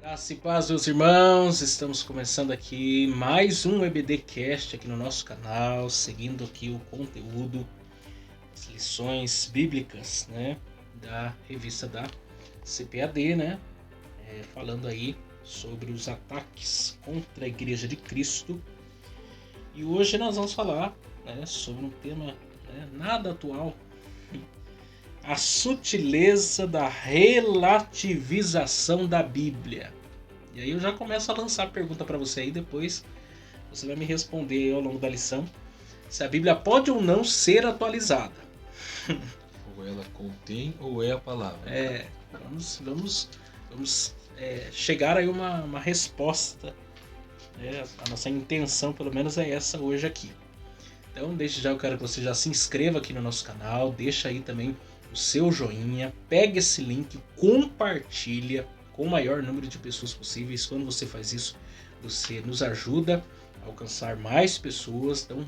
Graça e paz, meus irmãos, estamos começando aqui mais um EBDcast aqui no nosso canal, seguindo aqui o conteúdo, as lições bíblicas, né, da revista da CPAD, né, falando aí sobre os ataques contra a Igreja de Cristo. E hoje nós vamos falar, né, sobre um tema, né, nada atual, a sutileza da relativização da Bíblia. E aí eu já começo a lançar a pergunta para você aí, depois você vai me responder aí ao longo da lição se a Bíblia pode ou não ser atualizada. Ou ela contém ou é a palavra. Vamos chegar aí uma resposta. A nossa intenção, pelo menos, é essa hoje aqui. Então, desde já eu quero que você já se inscreva aqui no nosso canal, deixa aí também o seu joinha, pega esse link, compartilha com o maior número de pessoas possíveis. Quando você faz isso, você nos ajuda a alcançar mais pessoas. Então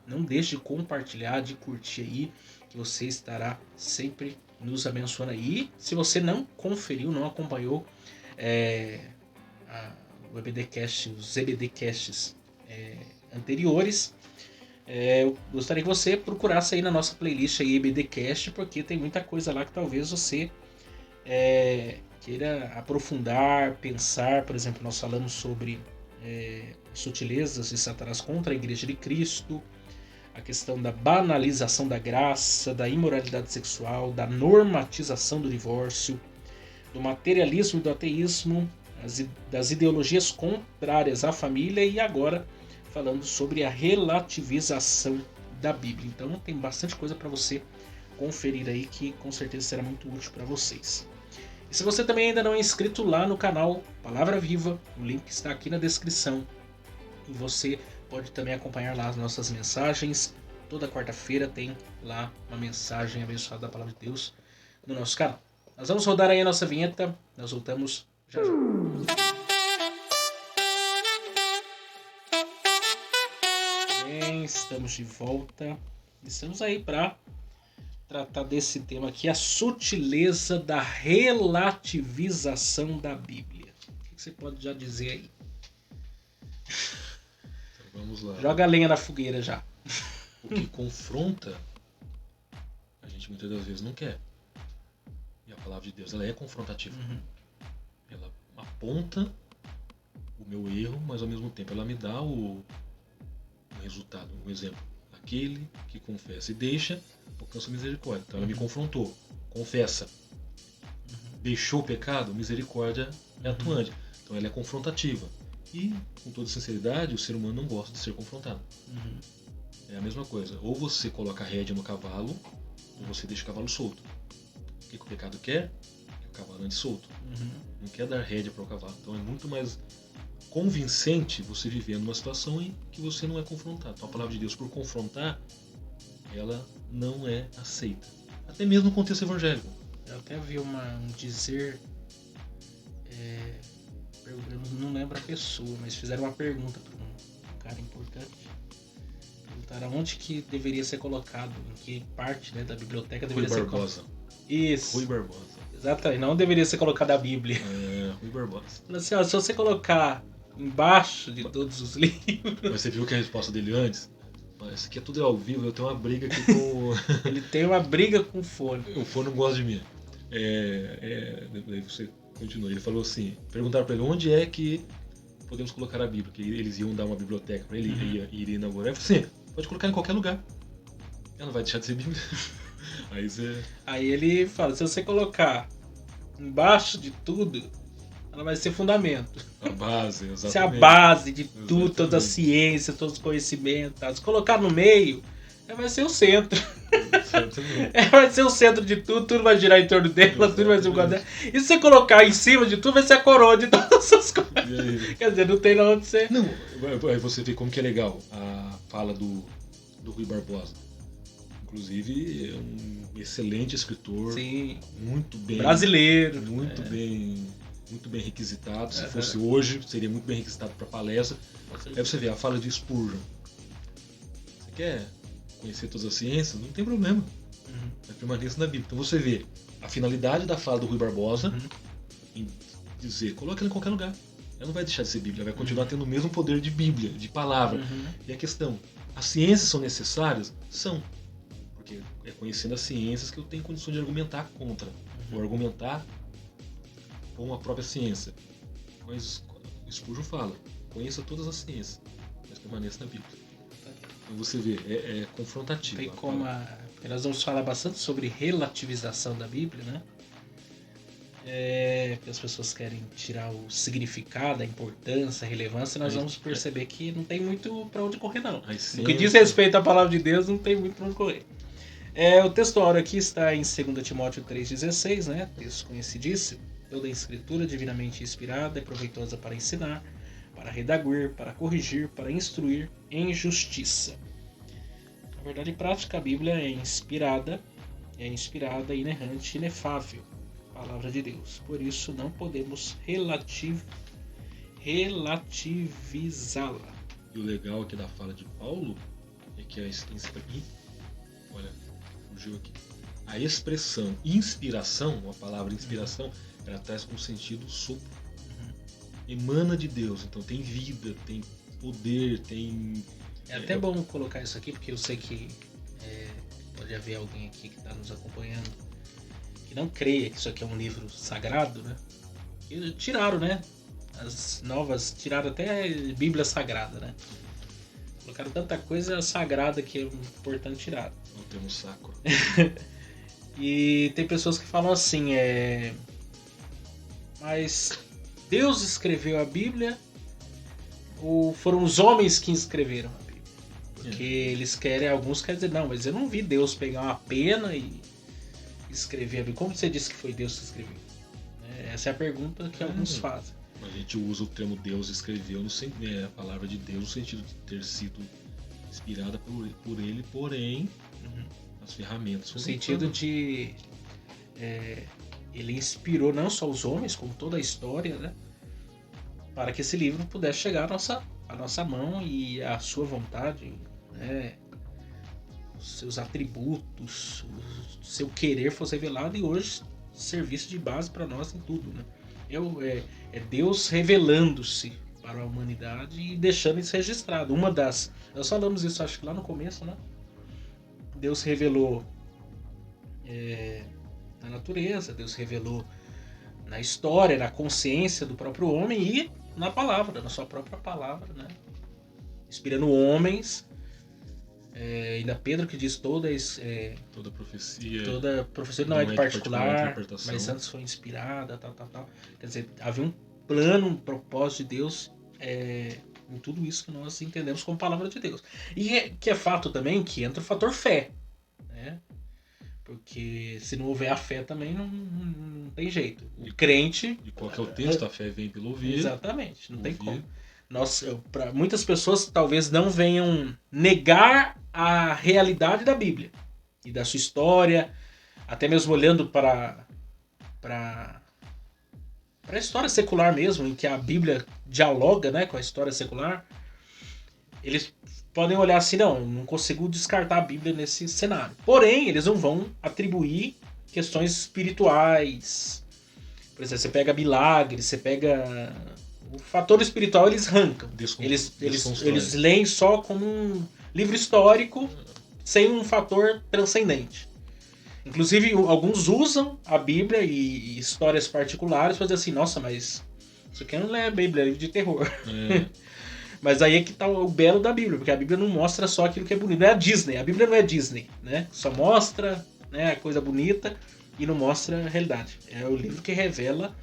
não deixe de compartilhar, de curtir aí, que você estará sempre nos abençoando aí. Se você não conferiu, não acompanhou o EBDcast, os EBDcasts anteriores, eu gostaria que você procurasse aí na nossa playlist aí EBDcast, porque tem muita coisa lá que talvez você queira aprofundar, pensar. Por exemplo, nós falamos sobre sutilezas de Satanás contra a Igreja de Cristo, a questão da banalização da graça, da imoralidade sexual, da normatização do divórcio, do materialismo e do ateísmo, das ideologias contrárias à família, e agora falando sobre a relativização da Bíblia. Então tem bastante coisa para você conferir aí, que com certeza será muito útil para vocês. E se você também ainda não é inscrito lá no canal Palavra Viva, o link está aqui na descrição. E você pode também acompanhar lá as nossas mensagens. Toda quarta-feira tem lá uma mensagem abençoada da Palavra de Deus no nosso canal. Nós vamos rodar aí a nossa vinheta. Nós voltamos já já. Bem, estamos de volta. Estamos aí para tratar desse tema aqui, a sutileza da relativização da Bíblia. O que você pode já dizer aí? Então, vamos lá. Joga a lenha na fogueira já. O que confronta, a gente muitas das vezes não quer. E a palavra de Deus, ela é confrontativa. Ela aponta o meu erro, mas ao mesmo tempo ela me dá o resultado, um exemplo. Aquele que confessa e deixa, alcança a misericórdia. Então ela me confrontou. Confessa. Deixou o pecado, misericórdia é atuante. Então ela é confrontativa. E, com toda sinceridade, o ser humano não gosta de ser confrontado. É a mesma coisa. Ou você coloca a rédea no cavalo, ou você deixa o cavalo solto. O que o pecado quer? Que o cavalo ande solto. Não quer dar rédea para o cavalo. Então é muito mais convincente você viver numa situação em que você não é confrontado. Então a palavra de Deus, por confrontar, ela não é aceita. Até mesmo no contexto evangélico. Eu até vi um dizer, eu não lembro a pessoa, mas fizeram uma pergunta para um cara importante. Perguntaram onde que deveria ser colocado, em que parte, né, da biblioteca deveria ser colocado. Isso. Rui Barbosa. Exatamente, não deveria ser colocada a Bíblia. Rui Barbosa. Assim, ó, se você colocar embaixo de todos os livros... Mas você viu que a resposta dele antes? Isso aqui é tudo ao vivo, eu tenho uma briga aqui com... Ele tem uma briga com o fone. O fone não gosta de mim. Daí você continua. Ele falou assim, perguntaram para ele onde é que podemos colocar a Bíblia, que eles iam dar uma biblioteca para ele, iria inaugurar. Ele falou assim, pode colocar em qualquer lugar. Ela não vai deixar de ser Bíblia. Aí ele fala, se você colocar embaixo de tudo, ela vai ser fundamento. A base, exatamente. Isso é a base de tudo, toda a ciência, todos os conhecimentos. Se colocar no meio, ela vai ser o centro. Ela vai ser o centro de tudo vai girar em torno dela, tudo vai ser o dela. E se você colocar em cima de tudo, vai ser a coroa de todas essas coisas. Quer dizer, não tem onde você... Não, aí você vê como que é legal a fala do Rui Barbosa. Inclusive, é um excelente escritor. Sim. Muito bem... brasileiro. Muito bem requisitado. Se fosse hoje, seria muito bem requisitado para palestra. Aí você vê a fala de Spurgeon. Você quer conhecer todas as ciências? Não tem problema. Vai permanecer na Bíblia. Então você vê a finalidade da fala do Rui Barbosa, dizer, coloque ela em qualquer lugar. Ela não vai deixar de ser Bíblia, ela vai continuar tendo o mesmo poder de Bíblia, de palavra. E a questão, as ciências são necessárias? São. Porque é conhecendo as ciências que eu tenho condições de argumentar contra. Ou argumentar com a própria ciência. Mas o Spurgeon fala, conheça todas as ciências, mas permaneça na Bíblia. Então você vê, é confrontativo. Tem como nós vamos falar bastante sobre relativização da Bíblia, né? Porque as pessoas querem tirar o significado, a importância, a relevância, nós vamos perceber que não tem muito para onde correr, não. No que diz respeito à palavra de Deus, não tem muito para onde correr. O texto áureo aqui está em 2 Timóteo 3,16, né? Texto conhecidíssimo. Toda a escritura divinamente inspirada é proveitosa para ensinar, para redaguir, para corrigir, para instruir em justiça. Na verdade, em prática, a Bíblia é inspirada, inerrante, inefável. Palavra de Deus. Por isso não podemos relativizá-la. E o legal aqui da fala de Paulo é que olha, fugiu aqui. A expressão inspiração, a palavra inspiração, ela traz com sentido sopro. Emana de Deus, então tem vida, tem poder, tem... É até bom colocar isso aqui, porque eu sei que pode haver alguém aqui que está nos acompanhando que não creia que isso aqui é um livro sagrado, né? E tiraram, né? As novas, tiraram até a Bíblia Sagrada, né? Colocaram tanta coisa sagrada que é importante tirar. Não temos sacro. E tem pessoas que falam assim, mas Deus escreveu a Bíblia ou foram os homens que escreveram a Bíblia? Porque eles querem, alguns querem dizer, não, mas eu não vi Deus pegar uma pena e escrever a Bíblia. Como você disse que foi Deus que escreveu? Essa é a pergunta que alguns fazem. A gente usa o termo Deus escreveu, a palavra de Deus, no sentido de ter sido inspirada por ele, porém, as ferramentas. No sentido de ele inspirou não só os homens, como toda a história, né? Para que esse livro pudesse chegar à nossa mão e à sua vontade, né? Os seus atributos, o seu querer fosse revelado e hoje serviço de base para nós em tudo, né? É Deus revelando-se para a humanidade e deixando isso registrado. Nós falamos isso acho que lá no começo, né? Deus revelou na natureza, Deus revelou na história, na consciência do próprio homem e na palavra, na sua própria palavra, né? Inspirando homens. Ainda Pedro que diz toda profecia não é de particular, mas antes foi inspirada, tal. Quer dizer, havia um plano, um propósito de Deus em tudo isso que nós entendemos como palavra de Deus. E que é fato também que entra o fator fé, né? Porque se não houver a fé também não tem jeito. O crente... De qual que é o texto, a fé vem pelo ouvir. Exatamente, não tem como. Para muitas pessoas talvez não venham negar a realidade da Bíblia e da sua história, até mesmo olhando para a história secular mesmo, em que a Bíblia dialoga, né, com a história secular. Eles podem olhar assim, não consigo descartar a Bíblia nesse cenário. Porém, eles não vão atribuir questões espirituais. Por exemplo, você pega milagres, você pega... O fator espiritual eles arrancam. Eles leem só como um livro histórico sem um fator transcendente. Inclusive, alguns usam a Bíblia e histórias particulares para dizer assim, nossa, mas isso aqui não é Bíblia, é livro de terror. Mas aí é que tá o belo da Bíblia, porque a Bíblia não mostra só aquilo que é bonito. Não é a Disney, a Bíblia não é Disney, né? Só mostra, né, a coisa bonita e não mostra a realidade. É o livro que revela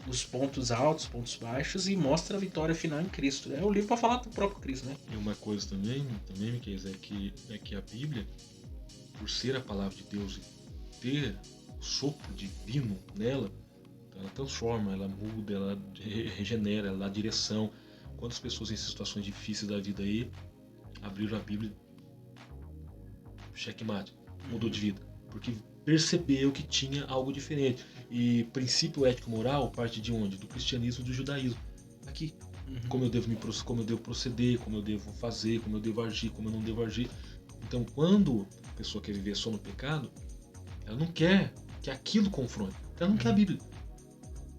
os pontos altos, pontos baixos e mostra a vitória final em Cristo. É o livro para falar do próprio Cristo, né? E uma coisa também Miqueias, é que a Bíblia, por ser a palavra de Deus e ter o sopro divino nela, ela transforma, ela muda, ela regenera, ela dá direção. Quantas pessoas em situações difíceis da vida aí abriram a Bíblia, checkmate, mudou de vida, porque percebeu que tinha algo diferente. E princípio ético-moral parte de onde? Do cristianismo e do judaísmo. Aqui. Como eu devo proceder, como eu devo fazer, como eu devo agir, como eu não devo agir. Então, quando a pessoa quer viver só no pecado, ela não quer que aquilo confronte. Ela não quer a Bíblia.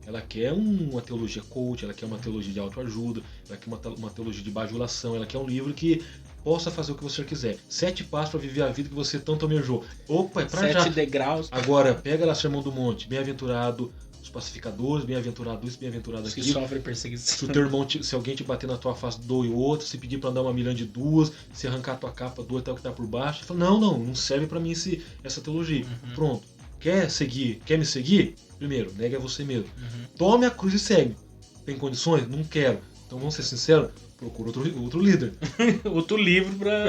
Ela quer uma teologia coach, ela quer uma teologia de autoajuda, ela quer uma teologia de bajulação, ela quer um livro que possa fazer o que você quiser. 7 passos para viver a vida que você tanto almejou. Opa, é pra 7 já. degraus. Agora, pega lá Sermão do Monte, bem-aventurado os pacificadores, bem-aventurado isso, bem-aventurado Os que aquilo. sofrem perseguição. Se o teu irmão, se alguém te bater na tua face, doe outro. Se pedir pra andar 1.000.000 de 2, se arrancar a tua capa, doe até o que tá por baixo. Ele fala, não serve pra mim essa teologia. Pronto. Quer me seguir? Primeiro, nega você mesmo. Tome a cruz e segue. Tem condições? Não quero. Então vamos ser sinceros, procura outro líder. Outro livro pra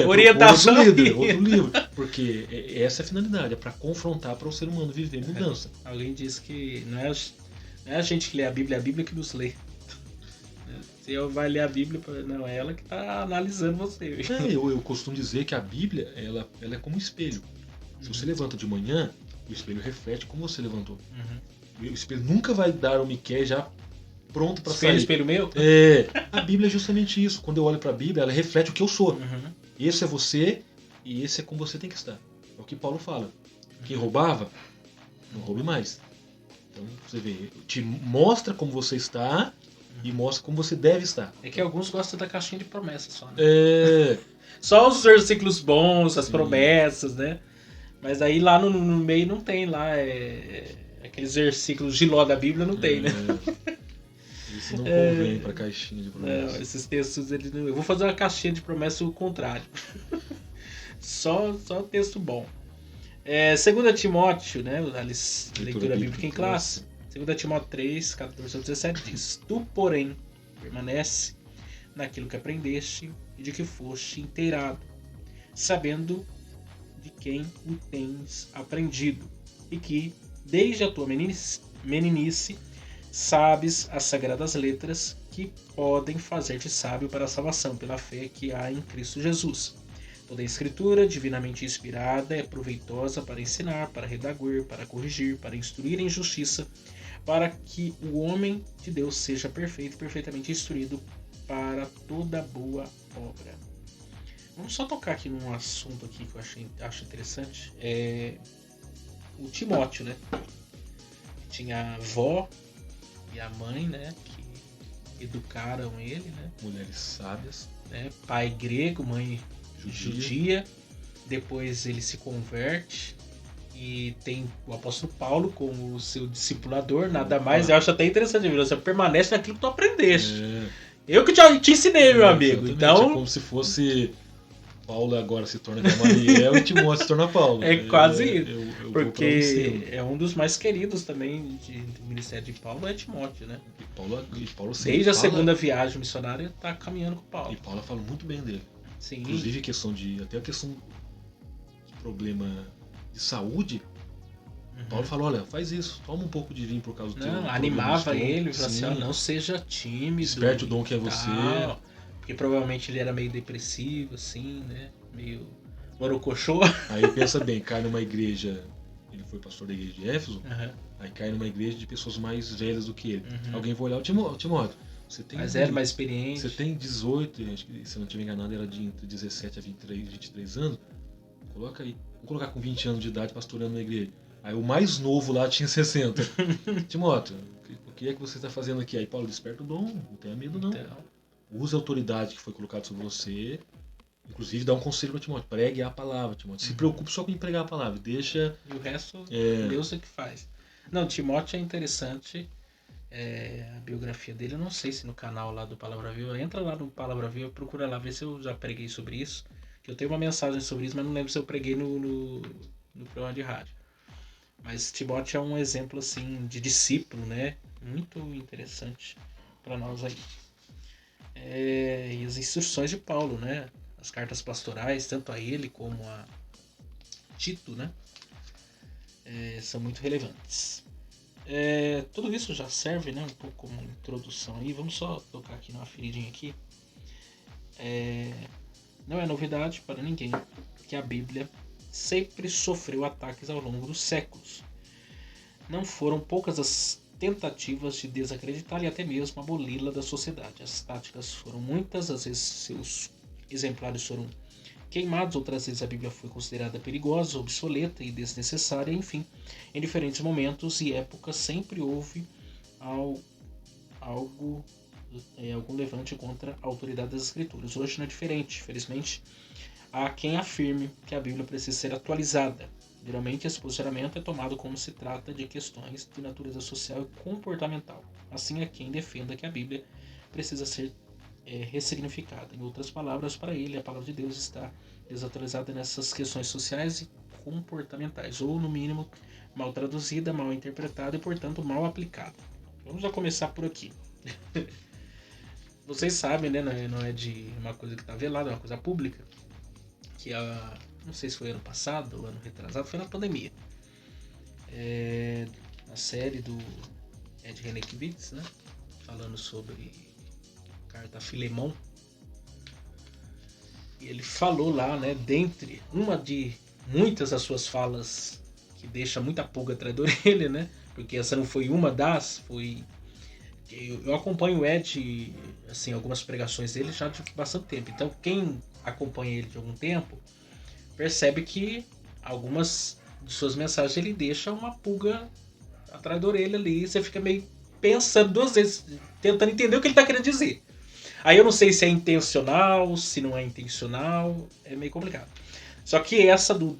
orientar outro livro. Porque essa é a finalidade, é pra confrontar, para o ser humano viver em mudança. Alguém disse que não é a gente que lê a Bíblia que nos lê. Se eu vai ler a Bíblia, não, é ela que está analisando você. Eu costumo dizer que a Bíblia ela é como um espelho. Se você levanta de manhã, o espelho reflete como você levantou. O espelho nunca vai dar o Miquel já pronto para sair. Espelho meu? A Bíblia é justamente isso. Quando eu olho para a Bíblia, ela reflete o que eu sou. Esse é você e esse é como você tem que estar. É o que Paulo fala. Quem roubava, não roube mais. Então, você vê, te mostra como você está e mostra como você deve estar. É que alguns gostam da caixinha de promessas só, né? Só os versículos bons, as promessas, né? Mas aí lá no meio não tem lá. Aqueles versículos de Ló da Bíblia não tem, né? Isso não convém pra caixinha de promessas. Não, esses textos, eu vou fazer uma caixinha de promessas o contrário. só texto bom. 2 Timóteo, né? A leitura bíblica em classe. 2 Timóteo 3, 14 a 17 diz: Tu, porém, permanece naquilo que aprendeste e de que foste inteirado, sabendo de quem o tens aprendido, e que, desde a tua meninice, sabes as sagradas letras que podem fazer-te sábio para a salvação pela fé que há em Cristo Jesus. Toda a escritura, divinamente inspirada, é proveitosa para ensinar, para redaguir, para corrigir, para instruir em justiça, para que o homem de Deus seja perfeito, perfeitamente instruído para toda boa obra. Vamos só tocar aqui num assunto aqui que eu acho interessante. O Timóteo, né? Tinha a avó e a mãe, né? Que educaram ele, né? Mulheres sábias. Pai grego, mãe judia. Depois ele se converte e tem o apóstolo Paulo como o seu discipulador, nada mais. Eu acho até interessante, você permanece naquilo que tu aprendeste. Eu que te ensinei, meu amigo. Então, é como se fosse Paulo agora se torna Gamaliel e Timóteo se torna Paulo. Quase isso. Porque é um dos mais queridos também do ministério de Paulo, é Timóteo, né? E Paulo desde a segunda viagem missionária está caminhando com Paulo. E Paulo fala muito bem dele. Sim. Inclusive até a questão de problema de saúde. Paulo falou, olha, faz isso, toma um pouco de vinho por causa do teu problema. Animava ele, falava assim, não seja tímido. Desperte o dom que é você. Porque provavelmente ele era meio depressivo, assim, né? Meio morocochô. Aí pensa bem, cai numa igreja, ele foi pastor da igreja de Éfeso, aí cai numa igreja de pessoas mais velhas do que ele. Alguém vai olhar, Timóteo, você tem... Mais velho, mais experiente. Você tem 18, acho que se eu não estiver enganado era de entre 17 a 23 anos. Coloca aí. Vamos colocar com 20 anos de idade pastorando na igreja. Aí o mais novo lá tinha 60. Timóteo, o que é que você está fazendo aqui? Aí Paulo, desperta o dom, não tenha medo não. Use a autoridade que foi colocada sobre você. Inclusive dá um conselho para Timóteo, pregue a palavra, Timóteo. Se preocupe só com pregar a palavra, deixa... E o resto, Deus é que faz. Não, Timóteo é interessante. A biografia dele, eu não sei se no canal lá do Palavra Viva, entra lá no Palavra Viva, procura lá ver se eu já preguei sobre isso, que eu tenho uma mensagem sobre isso, mas não lembro se eu preguei no programa de rádio. Mas Timóteo é um exemplo assim de discípulo, né? Muito interessante para nós aí. E as instruções de Paulo, né? As cartas pastorais, tanto a ele como a Tito, né? São muito relevantes. Tudo isso já serve, né, um pouco como introdução aí. Vamos só tocar aqui numa feridinha aqui. Não é novidade para ninguém que a Bíblia sempre sofreu ataques ao longo dos séculos. Não foram poucas as tentativas de desacreditar e até mesmo aboli-la da sociedade. As táticas foram muitas, às vezes seus exemplares foram queimados, outras vezes a Bíblia foi considerada perigosa, obsoleta e desnecessária, enfim, em diferentes momentos e épocas sempre houve algum levante contra a autoridade das Escrituras. Hoje não é diferente. Infelizmente, há quem afirme que a Bíblia precisa ser atualizada. Geralmente, esse posicionamento é tomado como se trata de questões de natureza social e comportamental. Assim, há quem defenda que a Bíblia precisa ser ressignificada. Em outras palavras, para ele, a palavra de Deus está desatualizada nessas questões sociais e comportamentais, ou, no mínimo, mal traduzida, mal interpretada e, portanto, mal aplicada. Vamos já começar por aqui. Vocês sabem, né? Não é de uma coisa que está velada, é uma coisa pública. Que não sei se foi ano passado ou ano retrasado, foi na pandemia. A série do Ed Renekiewicz, né? Falando sobre a carta a Filemon. E ele falou lá, né? Dentre uma de muitas das suas falas que deixa muita pulga atrás da orelha, né? Porque essa não foi uma das, foi... Eu acompanho o Ed, assim, algumas pregações dele já de bastante tempo. Então, quem acompanha ele de algum tempo percebe que algumas de suas mensagens ele deixa uma pulga atrás da orelha ali. E você fica meio pensando duas vezes, tentando entender o que ele está querendo dizer. Aí eu não sei se é intencional, se não é intencional, é meio complicado. Só que essa do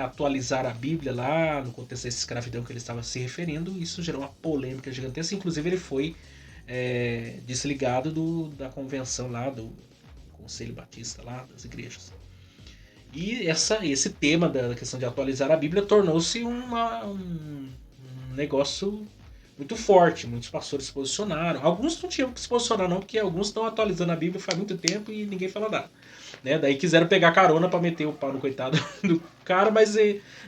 atualizar a Bíblia lá, no contexto dessa escravidão que ele estava se referindo, isso gerou uma polêmica gigantesca. Inclusive ele foi desligado da convenção lá, do Conselho Batista lá, das igrejas. E esse tema da questão de atualizar a Bíblia tornou-se um negócio muito forte. Muitos pastores se posicionaram. Alguns não tinham que se posicionar não, porque alguns estão atualizando a Bíblia faz muito tempo e ninguém fala nada. Né? Daí quiseram pegar carona para meter o pau no coitado do cara, mas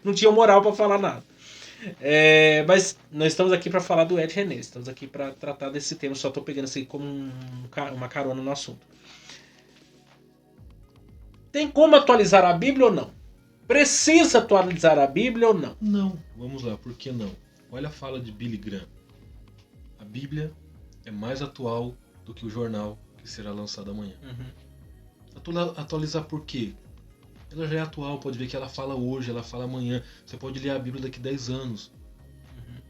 não tinham moral para falar nada. Mas nós estamos aqui para falar do Ed René, estamos aqui para tratar desse tema, só estou pegando isso aí como uma carona no assunto. Tem como atualizar a Bíblia ou não? Precisa atualizar a Bíblia ou não? Não, vamos lá, por que não? Olha a fala de Billy Graham. A Bíblia é mais atual do que o jornal que será lançado amanhã. Atualizar por quê? Ela já é atual, pode ver que ela fala hoje, ela fala amanhã. Você pode ler a Bíblia daqui 10 anos.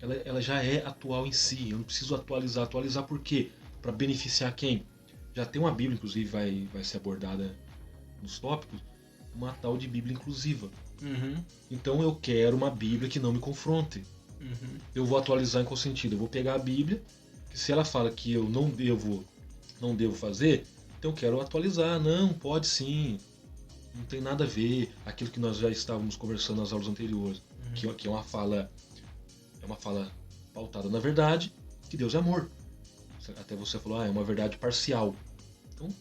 Ela já é atual em si. Eu não preciso atualizar. Atualizar por quê? Para beneficiar quem? Já tem uma Bíblia, inclusive, vai ser abordada nos tópicos, uma tal de Bíblia inclusiva. Então eu quero uma Bíblia que não me confronte. Eu vou atualizar em qual sentido? Eu vou pegar a Bíblia, que se ela fala que eu não devo fazer, então eu quero atualizar. Não, pode sim. Não tem nada a ver aquilo que nós já estávamos conversando nas aulas anteriores, que é uma fala pautada na verdade, que Deus é amor. Até você falou, é uma verdade parcial. Então,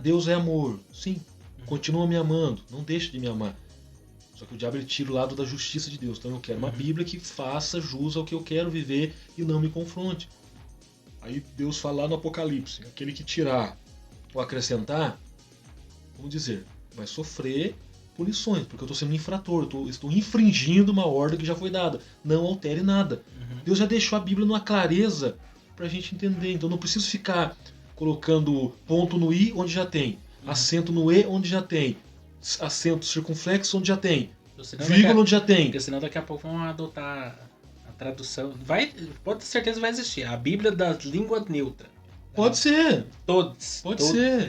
Deus é amor. Sim, continua me amando, não deixe de me amar. Só que o diabo ele tira o lado da justiça de Deus. Então eu quero uma Bíblia que faça jus ao que eu quero viver e não me confronte. Aí Deus fala lá no Apocalipse, aquele que tirar ou acrescentar, vamos dizer, vai sofrer punições, porque eu estou sendo um infrator, estou infringindo uma ordem que já foi dada. Não altere nada. Deus já deixou a Bíblia numa clareza para a gente entender. Então não preciso ficar colocando ponto no I onde já tem, acento no E onde já tem, acento circunflexo onde já tem, vírgula onde já tem. Porque senão daqui a pouco vão adotar a tradução. Pode ter certeza que vai existir. A Bíblia da língua neutra. Pode ser. Todos. Pode ser.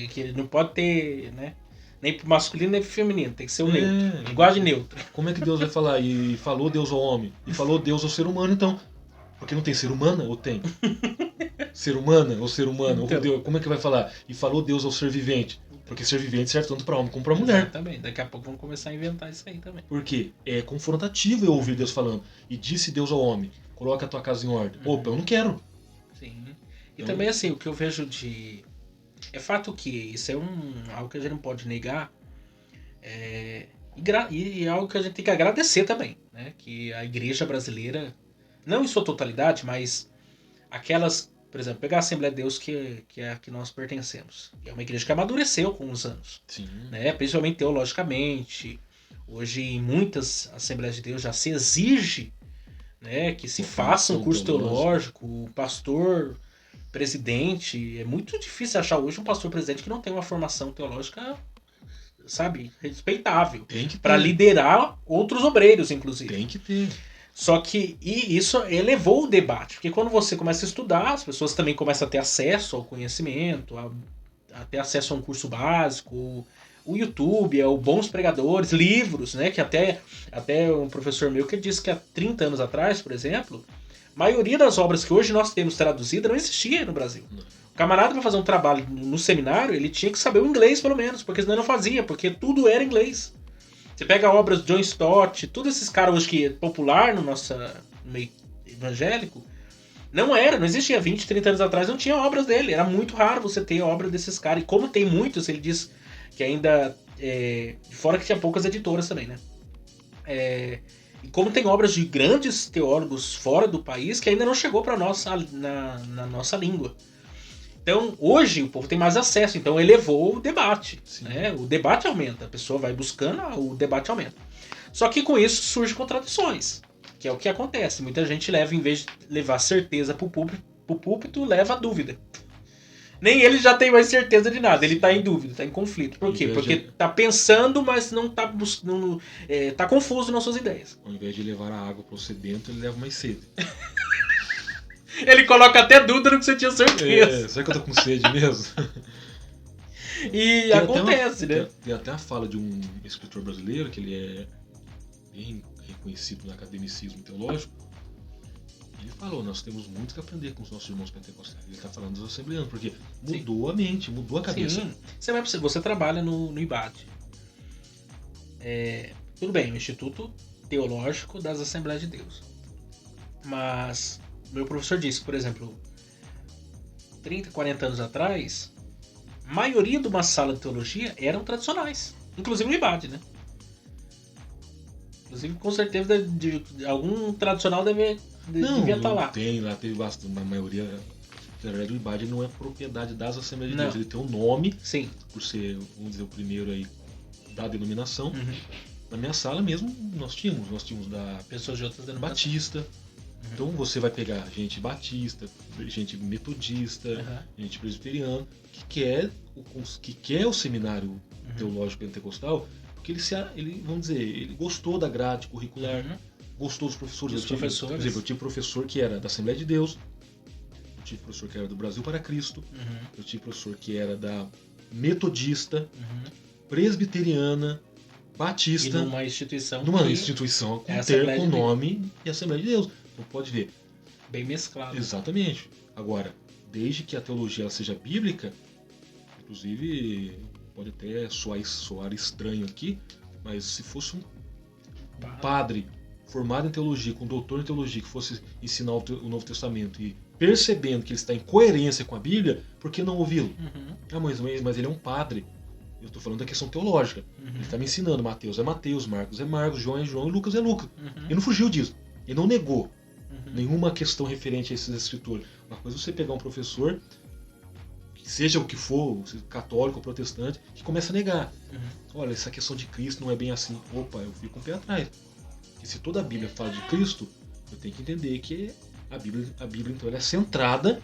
Que não pode ter, né? Nem pro masculino nem pro feminino. Tem que ser o neutro. Linguagem neutra. Como é que Deus vai falar? E falou Deus ao homem. E falou Deus ao ser humano, então. Porque não tem ser humana ou tem? Ser humana ou ser humano? Então, Deus, como é que vai falar? E falou Deus ao ser vivente. Porque ser vivente serve tanto para homem como para mulher. Também. Daqui a pouco vamos começar a inventar isso aí também. Por quê? É confrontativo eu ouvir Deus falando. E disse Deus ao homem, coloca a tua casa em ordem. Opa, eu não quero. Sim. E também assim, o que eu vejo de... É fato que isso é algo que a gente não pode negar. E é algo que a gente tem que agradecer também. Né? Que a igreja brasileira, não em sua totalidade, mas aquelas... Por exemplo, pegar a Assembleia de Deus que é a que nós pertencemos. É uma igreja que amadureceu com os anos. Sim. Né? Principalmente teologicamente. Hoje, em muitas Assembleias de Deus já se exige, né, que se faça um curso teológico. O pastor presidente... É muito difícil achar hoje um pastor presidente que não tem uma formação teológica, sabe, respeitável. Tem que ter. Para liderar outros obreiros, inclusive. Tem que ter. Só que e isso elevou o debate, porque quando você começa a estudar, as pessoas também começam a ter acesso ao conhecimento, a ter acesso a um curso básico, o YouTube, ao bons pregadores, livros, né? Que até um professor meu que disse que há 30 anos atrás, por exemplo, a maioria das obras que hoje nós temos traduzidas não existia no Brasil. O camarada, para fazer um trabalho no seminário, ele tinha que saber o inglês, pelo menos, porque senão ele não fazia, porque tudo era inglês. Você pega obras de John Stott, todos esses caras hoje que é popular no nosso meio evangélico, não existia 20, 30 anos atrás, não tinha obras dele. Era muito raro você ter obra desses caras. E como tem muitos, ele diz que ainda... fora que tinha poucas editoras também, né? E como tem obras de grandes teólogos fora do país que ainda não chegou para nós na nossa língua. Então, hoje, o povo tem mais acesso, então elevou o debate. Né? O debate aumenta, a pessoa vai buscando, o debate aumenta. Só que com isso surgem contradições, que é o que acontece. Muita gente leva, em vez de levar certeza pro púlpito, leva dúvida. Nem ele já tem mais certeza de nada, ele tá em dúvida, tá em conflito. Por quê? Porque tá pensando, mas não tá buscando, tá confuso nas suas ideias. Ao invés de levar a água pro sedento, ele leva mais sede. Ele coloca até dúvida no que você tinha certeza. Será que eu tô com sede mesmo? E tem acontece, né? Tem até a fala de um escritor brasileiro, que ele é bem reconhecido no academicismo teológico. Ele falou, nós temos muito que aprender com os nossos irmãos pentecostais. Ele está falando dos assembleanos, porque mudou a mente, mudou a cabeça. Sim. Você trabalha no IBAD. Tudo bem, o Instituto Teológico das Assembleias de Deus. Mas meu professor disse, por exemplo, 30, 40 anos atrás, a maioria de uma sala de teologia eram tradicionais. Inclusive no IBAD, né? Inclusive, com certeza, de algum tradicional devia estar lá. Lá teve bastante, a maioria. Na verdade, o IBAD não é propriedade das Assembleias de Deus. Ele tem um nome, por ser, vamos dizer, o primeiro aí da denominação. Uhum. Na minha sala mesmo, nós tínhamos da pessoas de outras denominações. Batista. Uhum. Então você vai pegar gente batista, gente metodista, gente presbiteriana, que quer o seminário teológico pentecostal, porque ele, vamos dizer, ele gostou da grade curricular, gostou dos professores. Por exemplo, eu tive professor que era da Assembleia de Deus, eu tive professor que era do Brasil para Cristo, eu tive professor que era da metodista, presbiteriana, batista. E numa instituição com nome e Assembleia de Deus. Então pode ver. Bem mesclado. Exatamente. Agora, desde que a teologia ela seja bíblica, inclusive pode até soar estranho aqui, mas se fosse um padre formado em teologia, com doutor em teologia, que fosse ensinar o Novo Testamento e percebendo que ele está em coerência com a Bíblia, por que não ouvi-lo? Mas ele é um padre. Eu estou falando da questão teológica. Ele está me ensinando. Mateus é Mateus, Marcos é Marcos, João é João e Lucas é Lucas. Ele não fugiu disso. Ele não negou nenhuma questão referente a esses escritores. Uma coisa é você pegar um professor, seja o que for, católico ou protestante, que começa a negar. Olha, essa questão de Cristo não é bem assim. Opa, eu fico um pé atrás. Porque se toda a Bíblia fala de Cristo, eu tenho que entender que a Bíblia então, ela é centrada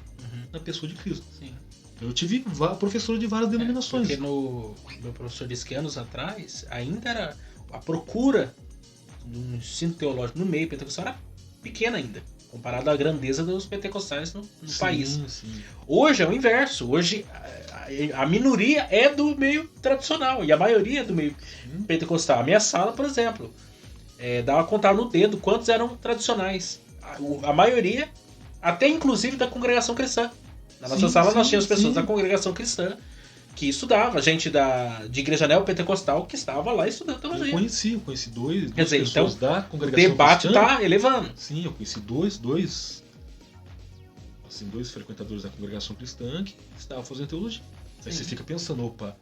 na pessoa de Cristo. Sim. Eu tive professor de várias denominações. Porque meu professor disse que anos atrás ainda era a procura do ensino teológico no meio pentecostal era pequena ainda, comparado à grandeza dos pentecostais no país. Sim. Hoje é o inverso. Hoje a minoria é do meio tradicional e a maioria é do meio pentecostal. A minha sala, por exemplo, dava a contar no dedo quantos eram tradicionais. A maioria, até inclusive da congregação cristã. Na nossa sala nós tínhamos pessoas da congregação cristã que estudava, gente de igreja neopentecostal que estava lá estudando teologia. Eu conheci duas pessoas então, da congregação cristã. O debate está elevando. Sim, eu conheci dois frequentadores da congregação cristã que estavam fazendo teologia. Aí você fica pensando, opa,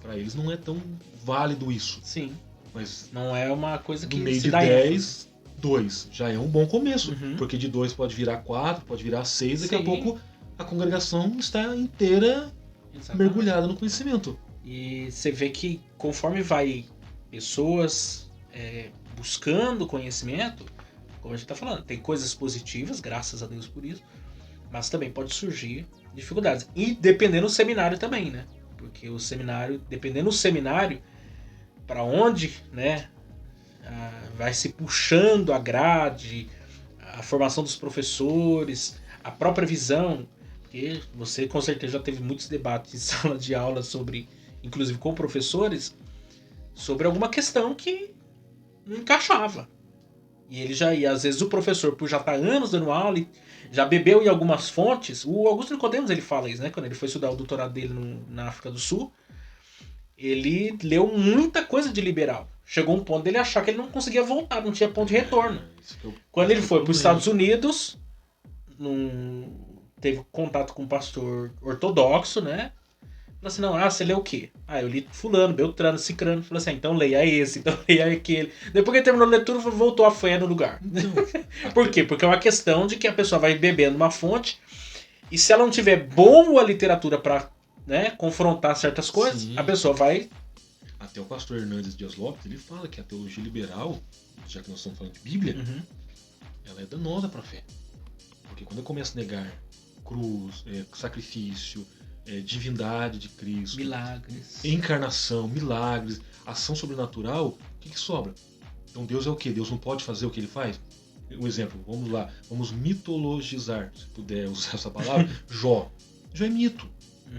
para eles não é tão válido isso. Sim. Mas não é uma coisa que no meio de 10, 2 já é um bom começo. Porque de 2 pode virar 4, pode virar 6, daqui a pouco a congregação está inteira mergulhada no conhecimento. E você vê que conforme vai pessoas buscando conhecimento, como a gente está falando, tem coisas positivas, graças a Deus por isso, mas também pode surgir dificuldades. E dependendo do seminário também, né? Porque o seminário, dependendo do seminário, para onde, né, vai se puxando a grade, a formação dos professores, a própria visão, porque você com certeza já teve muitos debates em sala de aula sobre, inclusive com professores, sobre alguma questão que não encaixava. E ele já ia, às vezes o professor, por já estar anos dando aula, já bebeu em algumas fontes. O Augusto Nicodemos, ele fala isso, né? Quando ele foi estudar o doutorado dele na África do Sul, ele leu muita coisa de liberal. Chegou um ponto dele achar que ele não conseguia voltar, não tinha ponto de retorno. Quando ele foi para os Estados Unidos, teve contato com um pastor ortodoxo, né? Falou assim, não, você leu o quê? Eu li fulano, beltrano, cicrano. Falou assim, então leia esse, então leia aquele. Depois que ele terminou a leitura, voltou a fé no lugar. Por quê? Porque é uma questão de que a pessoa vai bebendo uma fonte e se ela não tiver boa literatura para, né, confrontar certas coisas, sim, a pessoa vai... Até o pastor Hernandes Dias Lopes, ele fala que a teologia liberal, já que nós estamos falando de Bíblia, ela é danosa para a fé. Porque quando eu começo a negar cruz, sacrifício, divindade de Cristo, milagres, encarnação, milagres, ação sobrenatural, o que sobra? Então Deus é o quê? Deus não pode fazer o que ele faz? Um exemplo, vamos lá, vamos mitologizar, se puder usar essa palavra, Jó. Jó é mito.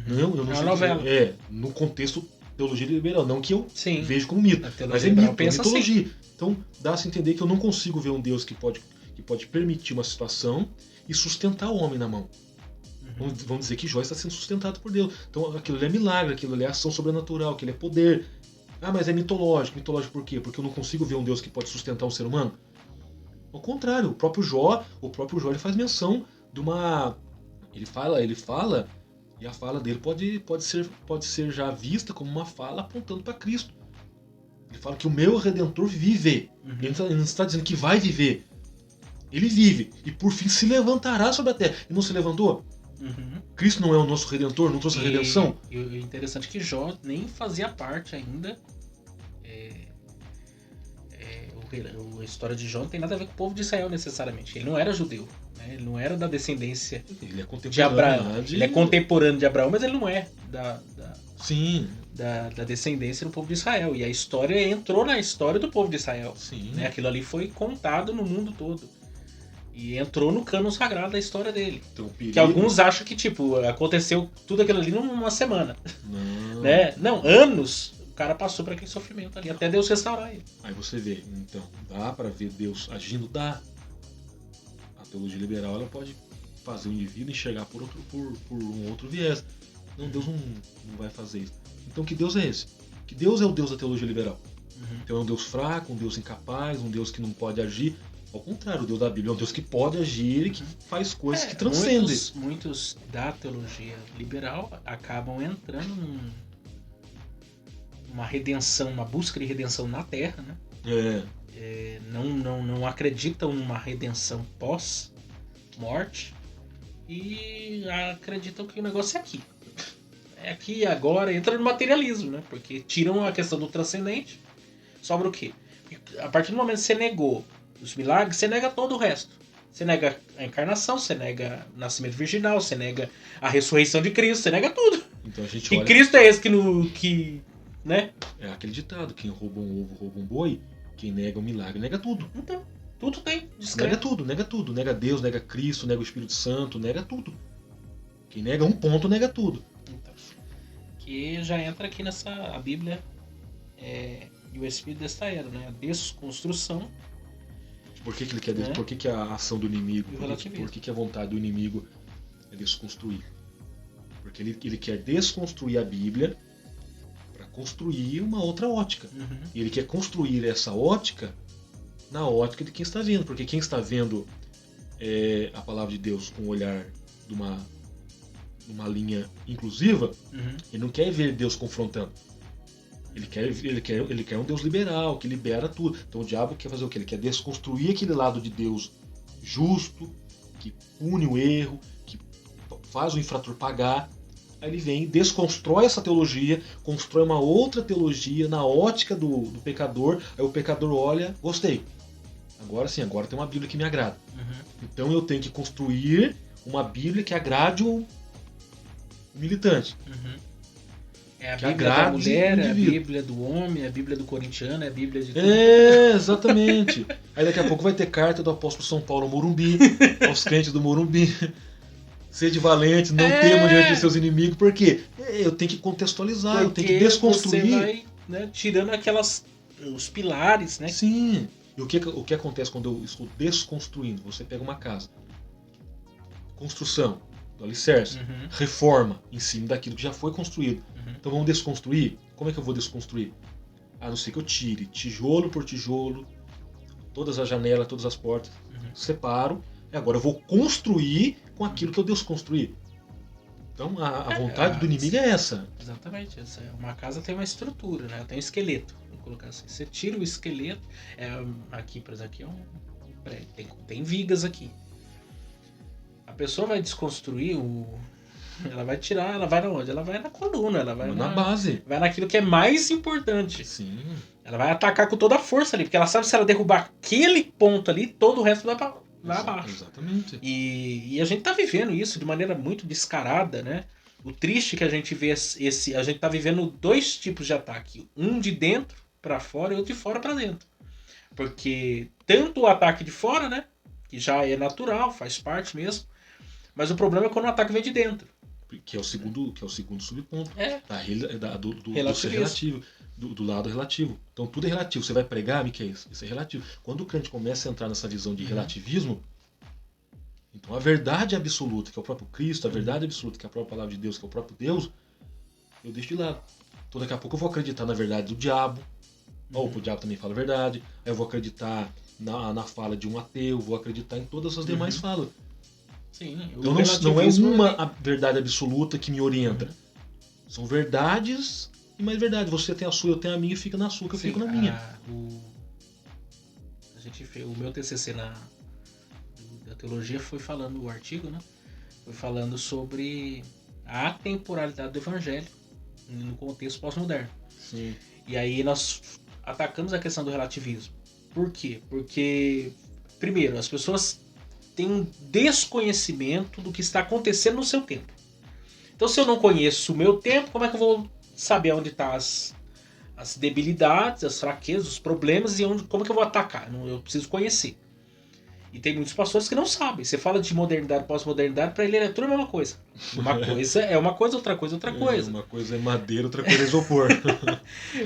Não, eu não é uma sei novela. No contexto teologia liberal, não que eu sim, vejo como mito, mas é mito, é mitologia. Assim. Então dá-se a entender que eu não consigo ver um Deus que pode permitir uma situação e sustentar o homem na mão. Vamos dizer que Jó está sendo sustentado por Deus. Então aquilo ali é milagre, aquilo ali é ação sobrenatural, aquilo é poder. Mas é mitológico. Mitológico por quê? Porque eu não consigo ver um Deus que pode sustentar um ser humano? Ao contrário, o próprio Jó ele faz menção de uma... Ele fala, e a fala dele pode ser já vista como uma fala apontando para Cristo. Ele fala que o meu Redentor vive. Ele não está dizendo que vai viver. Ele vive. E por fim se levantará sobre a terra. E não se levantou? Cristo não é o nosso Redentor? Não trouxe a redenção? E o interessante é que Jó nem fazia parte ainda. A história de Jó não tem nada a ver com o povo de Israel necessariamente. Ele não era judeu. Né? Ele não era da descendência de Abraão. Ele é contemporâneo de Abraão, mas ele não é Sim. Da descendência do povo de Israel. E a história entrou na história do povo de Israel. Sim. Né? Aquilo ali foi contado no mundo todo. E entrou no cânon sagrado da história dele. Então, que alguns acham que, aconteceu tudo aquilo ali numa semana. Não. Né? Não, anos o cara passou por aquele sofrimento ali, até Deus restaurar ele. Aí você vê, então, dá para ver Deus agindo? Dá. A teologia liberal, ela pode fazer o indivíduo enxergar por um outro viés. Não, Deus não vai fazer isso. Então, que Deus é esse? Que Deus é o Deus da teologia liberal. Então é um Deus fraco, um Deus incapaz, um Deus que não pode agir. Ao contrário, o Deus da Bíblia é um Deus que pode agir e que faz coisas que transcendem. Muitos da teologia liberal acabam entrando numa redenção, uma busca de redenção na Terra, né? Não acreditam numa redenção pós-morte e acreditam que o negócio é aqui. É aqui e agora, entra no materialismo, né? Porque tiram a questão do transcendente, sobra o quê? A partir do momento que você negou os milagres, você nega todo o resto. Você nega a encarnação, você nega o nascimento virginal, você nega a ressurreição de Cristo, você nega tudo. Então a gente que Cristo é esse que né? É aquele ditado, quem rouba um ovo, rouba um boi, quem nega um milagre, nega tudo. Então, tudo tem. Nega tudo. Nega Deus, nega Cristo, nega o Espírito Santo, nega tudo. Quem nega um ponto, nega tudo. Então, que já entra aqui a Bíblia e o Espírito desta era, né? A desconstrução. Por que ele quer por que a ação do inimigo, por que a vontade do inimigo é desconstruir? Porque ele quer desconstruir a Bíblia para construir uma outra ótica. E ele quer construir essa ótica na ótica de quem está vendo. Porque quem está vendo a palavra de Deus com o olhar de uma linha inclusiva, ele não quer ver Deus confrontando. Ele quer um Deus liberal, que libera tudo. Então o diabo quer fazer o quê? Ele quer desconstruir aquele lado de Deus justo, que pune o erro, que faz o infrator pagar. Aí ele vem, desconstrói essa teologia, constrói uma outra teologia na ótica do pecador. Aí o pecador olha, gostei. Agora sim, agora tem uma Bíblia que me agrada. Então eu tenho que construir uma Bíblia que agrade o militante. É a que Bíblia da agrade mulher, o é a indivíduo. Bíblia do homem, é a Bíblia do corintiano, é a Bíblia de tudo. Exatamente. Aí daqui a pouco vai ter carta do apóstolo São Paulo ao Morumbi, aos crentes do Morumbi. Sede valente, não tema diante de seus inimigos. Por quê? Eu tenho que contextualizar, eu tenho que desconstruir. Você vai, né, tirando os pilares, né? Sim. E o que acontece quando eu estou desconstruindo? Você pega uma casa, construção, do alicerce, reforma em cima daquilo que já foi construído. Então vamos desconstruir? Como é que eu vou desconstruir? A não ser que eu tire tijolo por tijolo, todas as janelas, todas as portas, separo, e agora eu vou construir com aquilo que eu desconstruí. Então a vontade do inimigo é essa. Exatamente. Uma casa tem uma estrutura, né? Tem um esqueleto. Vamos colocar assim. Você tira o esqueleto. Aqui, por exemplo, aqui é um prédio. Tem vigas aqui. A pessoa vai desconstruir ela vai tirar, ela vai na onde? Ela vai na coluna, ela vai na base. Vai naquilo que é mais importante. Sim. Ela vai atacar com toda a força ali, porque ela sabe que se ela derrubar aquele ponto ali, todo o resto vai pra lá abaixo. Exatamente. E a gente tá vivendo isso de maneira muito descarada, né? O triste é que a gente vê a gente tá vivendo 2 tipos de ataque. Um de dentro pra fora e outro de fora pra dentro. Porque tanto o ataque de fora, né? Que já é natural, faz parte mesmo. Mas o problema é quando o ataque vem de dentro. Que é o segundo subponto. Do relativismo. ser relativo. Do lado relativo. Então tudo é relativo. Você vai pregar, Miquel, isso é relativo. Quando o crente começa a entrar nessa visão de relativismo, então a verdade absoluta, que é o próprio Cristo, a verdade absoluta, que é a própria palavra de Deus, que é o próprio Deus, eu deixo de lado. Então daqui a pouco eu vou acreditar na verdade do diabo, ou o diabo também fala a verdade, aí eu vou acreditar na fala de um ateu, vou acreditar em todas as demais falas. Sim, então não é uma verdade absoluta que me orienta. São verdades e mais verdade. Você tem a sua, eu tenho a minha e fica na sua, que eu fico na minha. O meu TCC da teologia foi falando, o artigo, né? Foi falando sobre a atemporalidade do evangelho no contexto pós-moderno. Sim. E aí nós atacamos a questão do relativismo. Por quê? Porque, primeiro, as pessoas têm um desconhecimento do que está acontecendo no seu tempo. Então, se eu não conheço o meu tempo, como é que eu vou saber onde estão as debilidades, as fraquezas, os problemas e como é que eu vou atacar? Eu preciso conhecer. E tem muitos pastores que não sabem. Você fala de modernidade, pós-modernidade, para ele é tudo a mesma coisa. Uma coisa é uma coisa, outra coisa é outra coisa. Uma coisa é madeira, outra coisa é isopor.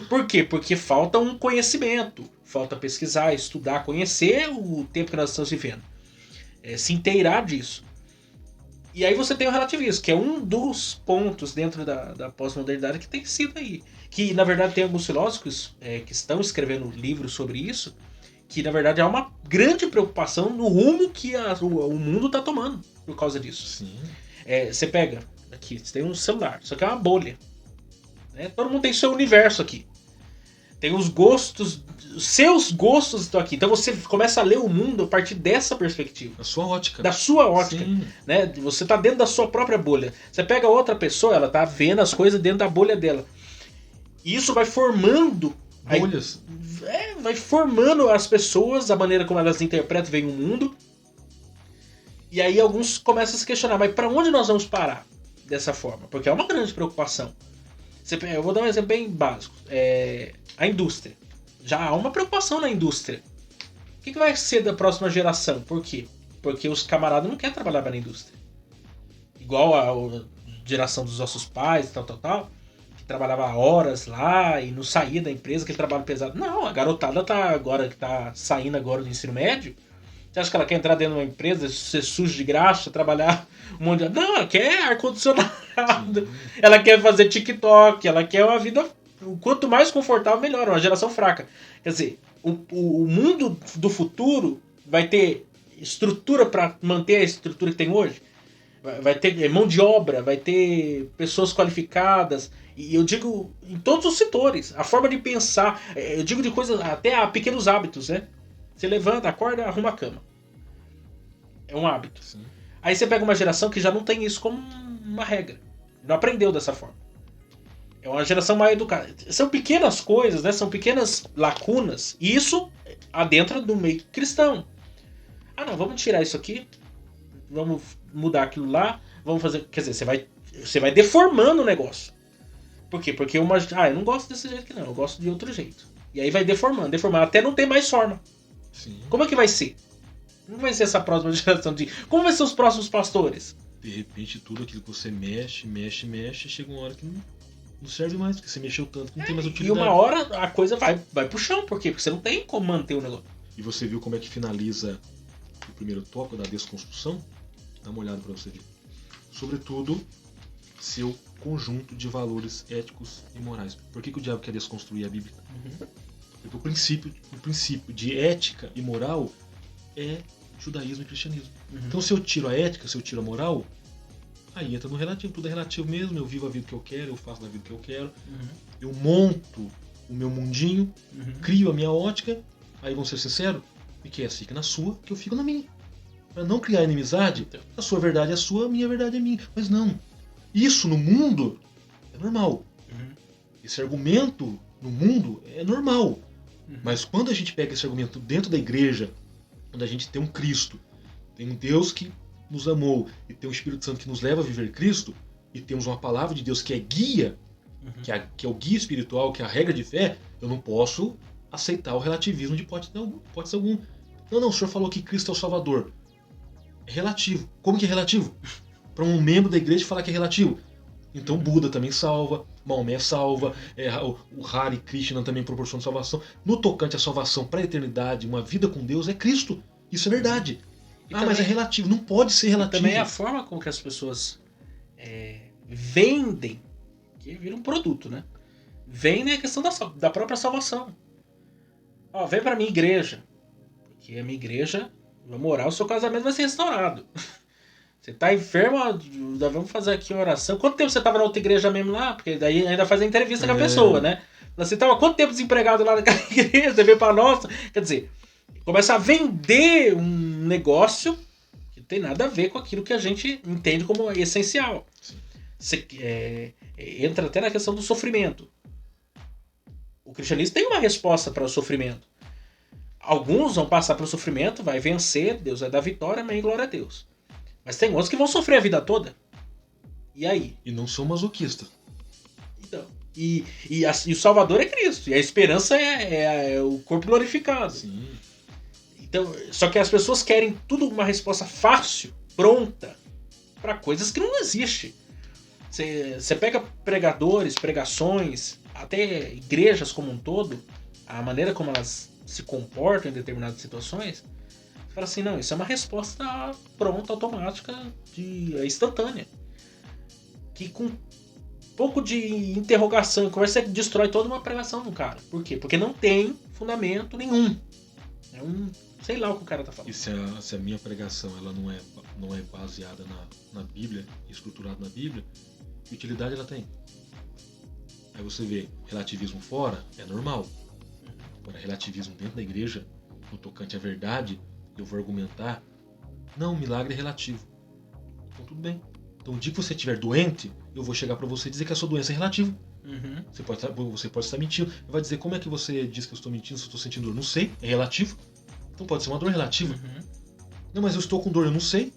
Por quê? Porque falta um conhecimento. Falta pesquisar, estudar, conhecer o tempo que nós estamos vivendo. Se inteirar disso. E aí você tem o relativismo, que é um dos pontos dentro da pós-modernidade que tem sido aí. Que, na verdade, tem alguns filósofos que estão escrevendo livros sobre isso, que, na verdade, há uma grande preocupação no rumo que o mundo está tomando por causa disso. Sim. Você pega, aqui, você tem um celular, isso aqui é uma bolha. Né? Todo mundo tem seu universo aqui. Tem os gostos, os seus gostos estão aqui. Então você começa a ler o mundo a partir dessa perspectiva. Da sua ótica. Da sua ótica. Né? Você está dentro da sua própria bolha. Você pega outra pessoa, ela está vendo as coisas dentro da bolha dela. E isso vai formando... bolhas. Vai formando as pessoas, a maneira como elas interpretam bem o mundo. E aí alguns começam a se questionar, mas para onde nós vamos parar dessa forma? Porque é uma grande preocupação. Eu vou dar um exemplo bem básico. A indústria. Já há uma preocupação na indústria. O que vai ser da próxima geração? Por quê? Porque os camaradas não querem trabalhar na indústria. Igual a geração dos nossos pais, tal, que trabalhava horas lá e não saía da empresa, aquele trabalho pesado. Não, a garotada que tá saindo agora do ensino médio. Você acha que ela quer entrar dentro de uma empresa, ser sujo de graxa, trabalhar um monte de... Não, ela quer ar-condicionado. Ela quer fazer TikTok, ela quer uma vida... Quanto mais confortável, melhor. Uma geração fraca. Quer dizer, o mundo do futuro vai ter estrutura para manter a estrutura que tem hoje. Vai ter mão de obra, vai ter pessoas qualificadas. E eu digo em todos os setores. A forma de pensar. Eu digo de coisas, até a pequenos hábitos, né? Você levanta, acorda, arruma a cama. É um hábito. Sim. Aí você pega uma geração que já não tem isso como uma regra. Não aprendeu dessa forma. É uma geração mais educada. São pequenas coisas, né? São pequenas lacunas. E isso adentra do meio cristão. Ah, não, vamos tirar isso aqui. Vamos mudar aquilo lá. Vamos fazer... Quer dizer, você vai deformando o negócio. Por quê? Porque eu não gosto desse jeito aqui não, eu gosto de outro jeito. E aí vai deformando, até não ter mais forma. Sim. Como é que vai ser? Como vai ser essa próxima geração Como vai ser os próximos pastores? De repente, tudo aquilo que você mexe, chega uma hora que não serve mais, porque você mexeu tanto que não tem mais utilidade. E uma hora a coisa vai pro chão, por quê? Porque você não tem como manter o negócio. E você viu como é que finaliza o primeiro tópico da desconstrução? Dá uma olhada pra você ver. Sobretudo, seu conjunto de valores éticos e morais. Por que o diabo quer desconstruir a Bíblia? Porque o princípio de ética e moral é judaísmo e cristianismo. Então, se eu tiro a ética, se eu tiro a moral, aí entra no relativo. Tudo é relativo mesmo. Eu vivo a vida que eu quero, eu faço a vida que eu quero. Eu monto o meu mundinho, crio a minha ótica. Aí, vamos ser sinceros, e que fica na sua, que eu fico na minha. Para não criar inimizade, a sua verdade é sua, a minha verdade é minha. Mas não. Isso no mundo é normal. Esse argumento no mundo é normal. Mas quando a gente pega esse argumento dentro da igreja, quando a gente tem um Cristo, tem um Deus que nos amou e tem um Espírito Santo que nos leva a viver Cristo, e temos uma palavra de Deus que é guia, que é o guia espiritual, que é a regra de fé, eu não posso aceitar o relativismo de hipótese algum. Não, o senhor falou que Cristo é o Salvador. É relativo. Como que é relativo? Para um membro da igreja falar que é relativo. Então Buda também salva, Maomé salva, o Hare Krishna também proporciona salvação. No tocante à salvação para a eternidade, uma vida com Deus é Cristo. Isso é verdade. Mas é relativo. Não pode ser relativo. Também é a forma com que as pessoas vendem, que vira um produto, né? Vendem a questão da própria salvação. Vem pra minha igreja. Porque a minha igreja, vamos orar, o seu casamento vai ser restaurado. Você tá enfermo, vamos fazer aqui uma oração. Quanto tempo você tava na outra igreja mesmo lá? Porque daí ainda faz a entrevista com a pessoa, né? Você tava quanto tempo desempregado lá naquela igreja? Você veio pra nossa. Quer dizer, começa a vender um negócio que não tem nada a ver com aquilo que a gente entende como essencial. Você, entra até na questão do sofrimento. O cristianismo tem uma resposta para o sofrimento. Alguns vão passar pelo sofrimento, vai vencer, Deus vai dar vitória, amém, glória a Deus. Mas tem outros que vão sofrer a vida toda. E aí? E não sou masoquista. Então, e o Salvador é Cristo. E a esperança é o corpo glorificado. Sim. Então, só que as pessoas querem tudo uma resposta fácil, pronta, para coisas que não existem. Você pega pregadores, pregações, até igrejas como um todo, a maneira como elas se comportam em determinadas situações, você fala assim, não, isso é uma resposta pronta, automática, instantânea. Que com um pouco de interrogação e conversa, você destrói toda uma pregação do cara. Por quê? Porque não tem fundamento nenhum. É sei lá o que o cara tá falando. E se a minha pregação ela não é baseada na Bíblia, estruturada na Bíblia, que utilidade ela tem? Aí você vê, relativismo fora é normal. Agora, relativismo dentro da igreja, no tocante à verdade, eu vou argumentar, não, milagre é relativo. Então tudo bem. Então o dia que você estiver doente, eu vou chegar para você e dizer que a sua doença é relativa. Você pode estar mentindo. Vai dizer, como é que você diz que eu estou mentindo se eu estou sentindo dor? Não sei, é relativo. Então pode ser uma dor relativa. Não, mas eu estou com dor, eu não sei.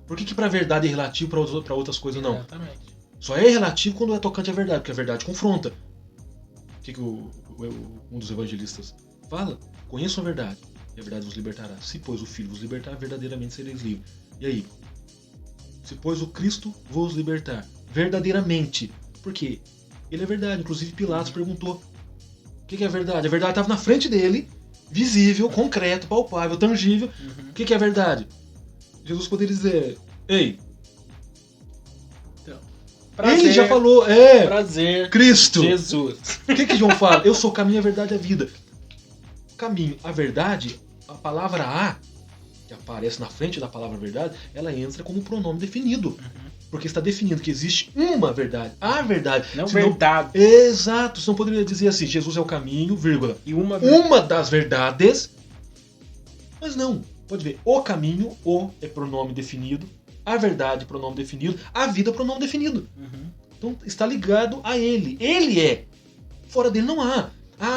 Por que para a verdade é relativo, para outras coisas não? Exatamente. Só é relativo quando é tocante à verdade, porque a verdade confronta. O que um dos evangelistas fala? Conheçam a verdade, e a verdade vos libertará. Se, pois, o Filho vos libertar, verdadeiramente sereis livres. E aí? Se, pois, o Cristo vos libertar, verdadeiramente. Por quê? Ele é verdade. Inclusive, Pilatos perguntou, o que é a verdade? A verdade estava na frente dele, visível, concreto, palpável, tangível. O que é a verdade? Jesus poderia dizer, ei, prazer, ele já falou, prazer, Cristo. Jesus. O que João fala? Eu sou o caminho, a verdade e a vida. O caminho, a verdade, a palavra a, que aparece na frente da palavra verdade, ela entra como pronome definido. Porque está definindo que existe uma verdade. A verdade. Não verdade. Exato. Você não poderia dizer assim, Jesus é o caminho, vírgula. E uma das verdades. Mas não. Pode ver. O caminho, o é pronome definido. A verdade, pronome definido. A vida, pronome definido. Então está ligado a ele. Ele é. Fora dele não há.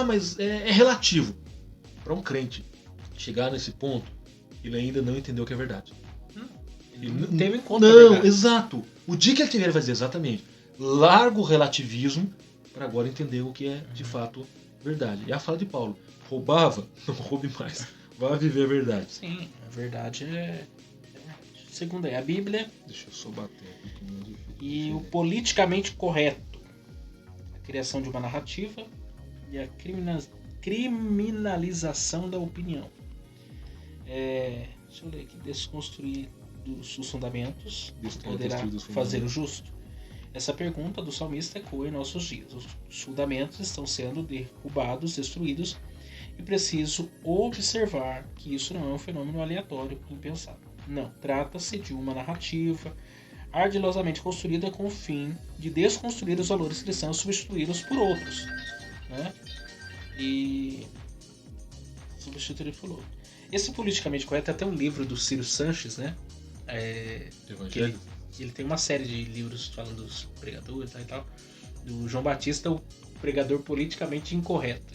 Mas é relativo. Para um crente chegar nesse ponto, ele ainda não entendeu o que é verdade. Ele não teve em conta a verdade. Exato. O dia que ele tiver, ele vai dizer exatamente. larga o relativismo para agora entender o que é de fato verdade. E a fala de Paulo: roubava, não roube mais. Vá viver a verdade. Sim, a verdade é... Segundo a Bíblia. Deixa eu só bater aqui. E o politicamente correto. A criação de uma narrativa e a criminalização da opinião. Deixa eu ler aqui. Desconstruir os fundamentos poderá fazer o justo. Essa pergunta do salmista ecoa em nossos dias. Os fundamentos estão sendo derrubados, destruídos, e preciso observar que isso não é um fenômeno aleatório e impensável. Não, trata-se de uma narrativa ardilosamente construída com o fim de desconstruir os valores cristãos e substituí-los por outros. Né? E substituir por outro. Esse politicamente correto é até um livro do Ciro Sanches, né? Evangelho? Ele tem uma série de livros falando dos pregadores e tal. Do João Batista, o pregador politicamente incorreto.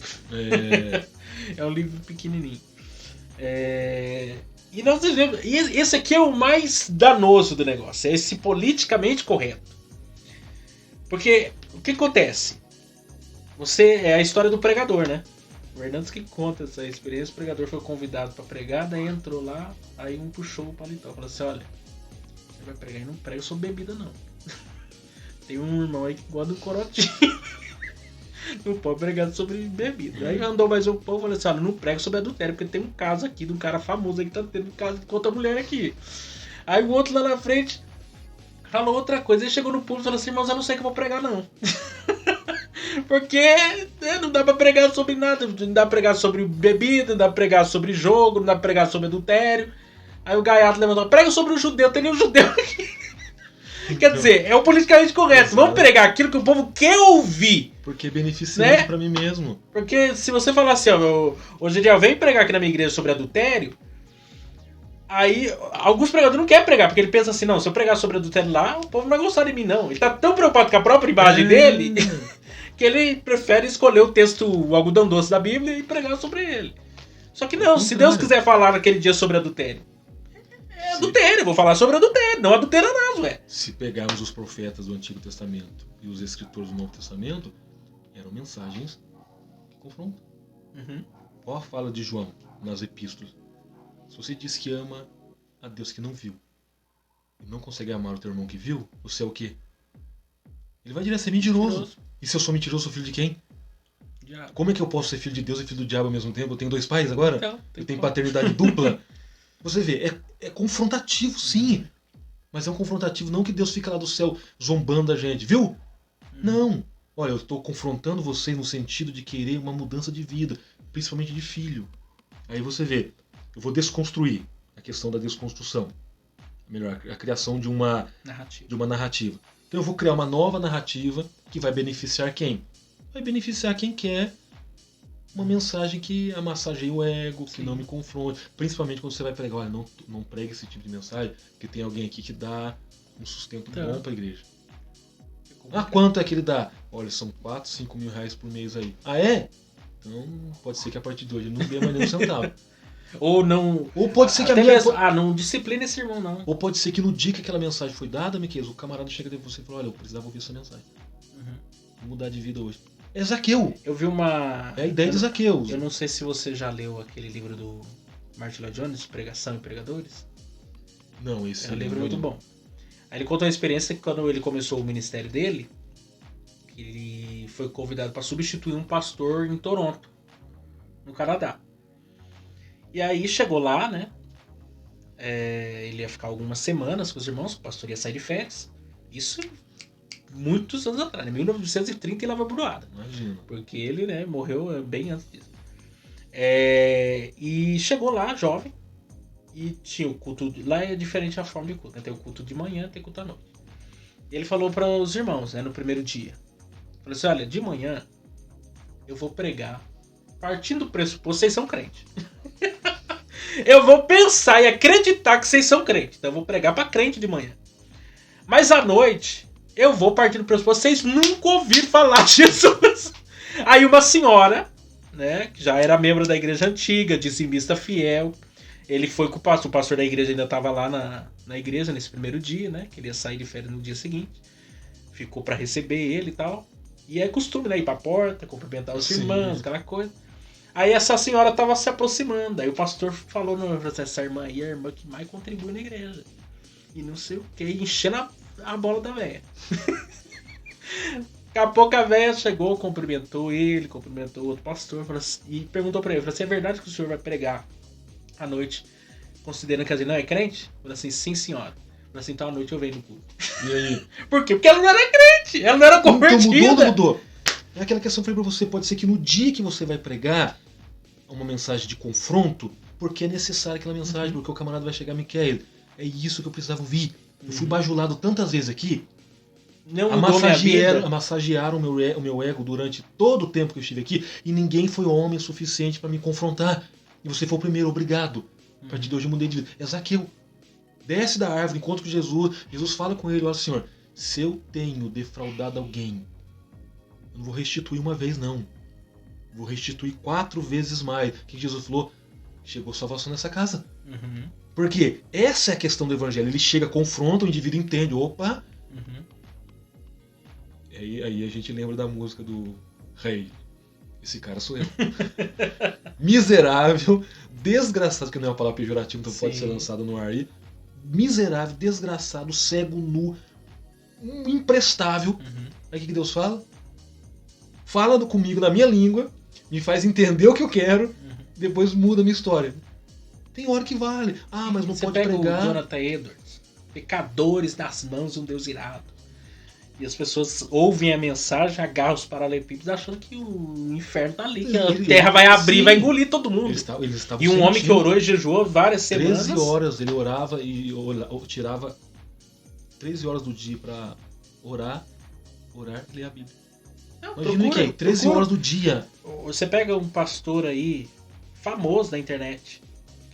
É um livro pequenininho. E nós devemos, esse aqui é o mais danoso do negócio, é esse politicamente correto. Porque o que acontece? É a história do pregador, né? O Hernandes que conta essa experiência. O pregador foi convidado para pregar, daí entrou lá, aí um puxou o paletó, falou assim: olha, você vai pregar e não prega sobre bebida não. Tem um irmão aí que gosta do corotinho. Não pode pregar sobre bebida. Aí andou mais um pouco e falou assim: olha, não prega sobre adultério, porque tem um caso aqui de um cara famoso aí que tá tendo um caso com outra mulher aqui. Aí o outro lá na frente falou outra coisa. Ele chegou no público e falou assim: irmãos, eu não sei o que eu vou pregar não. Porque não dá pra pregar sobre nada. Não dá pra pregar sobre bebida, não dá pra pregar sobre jogo, não dá pra pregar sobre adultério. Aí o gaiato levantou: prega sobre o judeu, tem nenhum judeu aqui. Quer dizer, é o politicamente correto. Exato. Vamos pregar aquilo que o povo quer ouvir. Porque é beneficente, né? Pra mim mesmo. Porque se você falar assim, ó, hoje em dia vem pregar aqui na minha igreja sobre adultério, aí alguns pregadores não querem pregar, porque ele pensa assim: não, se eu pregar sobre adultério lá, o povo não vai gostar de mim, não. Ele tá tão preocupado com a própria imagem dele que ele prefere escolher o texto, o algodão doce da Bíblia e pregar sobre ele. Só que não, se Deus quiser falar naquele dia sobre adultério, é adultério, eu vou falar sobre adultério, não adultera nada, ué. Se pegarmos os profetas do Antigo Testamento e os escritores do Novo Testamento, eram mensagens que confrontam. Qual a fala de João nas epístolas? Se você diz que ama a Deus que não viu e não consegue amar o teu irmão que viu, você é o quê? Ele vai dizer: ser mentiroso. E se eu sou mentiroso, sou filho de quem? Diabo. Como é que eu posso ser filho de Deus e filho do diabo ao mesmo tempo? Eu tenho 2 pais agora? Então, eu tenho paternidade dupla? Você vê, é confrontativo, sim. Mas é um confrontativo, não que Deus fica lá do céu zombando a gente, viu? Não. Olha, eu estou confrontando vocês no sentido de querer uma mudança de vida, principalmente de filho. Aí você vê, eu vou desconstruir a questão da desconstrução. Melhor, a criação de uma narrativa. Então eu vou criar uma nova narrativa que vai beneficiar quem? Vai beneficiar quem quer uma mensagem que amassageie o ego, que não me confronte. Principalmente quando você vai pregar: olha, não pregue esse tipo de mensagem, porque tem alguém aqui que dá um sustento bom para a igreja. Quanto é que ele dá? Olha, são 4, 5 mil reais por mês aí. Ah, é? Então pode ser que a partir de hoje ele não dê mais nem um centavo. Ou não. Ou pode ser que não disciplina esse irmão, não. Ou pode ser que no dia que aquela mensagem foi dada, Miquel, o camarada chega de você e fala: olha, eu precisava ouvir essa mensagem. Vou mudar de vida hoje. É Zaqueu. Eu vi uma... É a ideia de Zaqueu. Eu não sei se você já leu aquele livro do Martin Lloyd Jones, Pregação e Pregadores. Não, esse é um livro muito bom. Aí ele contou uma experiência que quando ele começou o ministério dele, ele foi convidado para substituir um pastor em Toronto, no Canadá. E aí chegou lá, né? Ele ia ficar algumas semanas com os irmãos, o pastor ia sair de férias. Isso muitos anos atrás, em 1930 em Lava Buruada. Imagina. Porque ele, né, morreu bem antes disso. E chegou lá, jovem, e tinha o culto. Lá é diferente a forma de culto, né? Tem o culto de manhã, tem o culto à noite. E ele falou para os irmãos, né, no primeiro dia: falou assim: olha, de manhã eu vou pregar partindo do pressuposto, vocês são crentes. Eu vou pensar e acreditar que vocês são crentes. Então eu vou pregar para crente de manhã. Mas à noite eu vou partir do pressuposto, vocês nunca ouviram falar de Jesus. Aí uma senhora, né, que já era membro da igreja antiga, dizimista fiel, ele foi com o pastor da igreja ainda estava lá na igreja nesse primeiro dia, né, queria sair de férias no dia seguinte. ficou pra receber ele e tal. E é costume, né? Ir pra porta, cumprimentar os irmãos, aquela coisa. Aí essa senhora tava se aproximando. Aí o pastor falou, essa irmã aí é a irmã que mais contribui na igreja. E não sei o que, enchendo a bola da véia. Daqui a pouco a véia chegou, cumprimentou ele, cumprimentou o outro pastor e perguntou pra ele, falou assim, é verdade que o senhor vai pregar à noite, considerando que ele não é crente? Falou assim, sim senhora. Falou assim, então à noite eu venho no culto. E aí? Por quê? Porque ela não era crente, ela não era convertida. Então mudou ou não mudou? É aquela questão que eu falei pra você, pode ser que no dia que você vai pregar uma mensagem de confronto, porque é necessária aquela mensagem, porque o camarada vai chegar, Miquel, é isso que eu precisava ouvir. Eu fui bajulado tantas vezes aqui, massagearam o meu ego durante todo o tempo que eu estive aqui, e ninguém foi homem o suficiente para me confrontar. E você foi o primeiro, obrigado. A partir de hoje eu mudei de vida. É Zaqueu. Desce da árvore, encontra com Jesus. Jesus fala com ele, olha Senhor, se eu tenho defraudado alguém, eu não vou restituir uma vez não. Vou restituir 4 vezes mais. O que Jesus falou? Chegou salvação nessa casa. Porque essa é a questão do evangelho. Ele chega, confronta, o indivíduo entende. Opa! Aí a gente lembra da música do Rei. Esse cara sou eu. Miserável, desgraçado, que não é uma palavra pejorativa, então pode ser lançado no ar aí. Miserável, desgraçado, cego, nu, imprestável. Aí o que Deus fala? Fala comigo na minha língua, me faz entender o que eu quero, depois muda a minha história. Tem hora que vale. Ah, mas não Você pode pega pregar. o Jonathan Edwards, pecadores nas mãos de um Deus irado. E as pessoas ouvem a mensagem, agarram os paralelepípedos achando que o inferno tá ali, que a terra vai abrir e vai engolir todo mundo. Eles e um homem que orou e jejuou várias semanas. 13 horas ele orava e tirava 13 horas do dia pra orar e ler a Bíblia. Imagina que 13 horas do dia. Você pega um pastor aí, famoso na internet,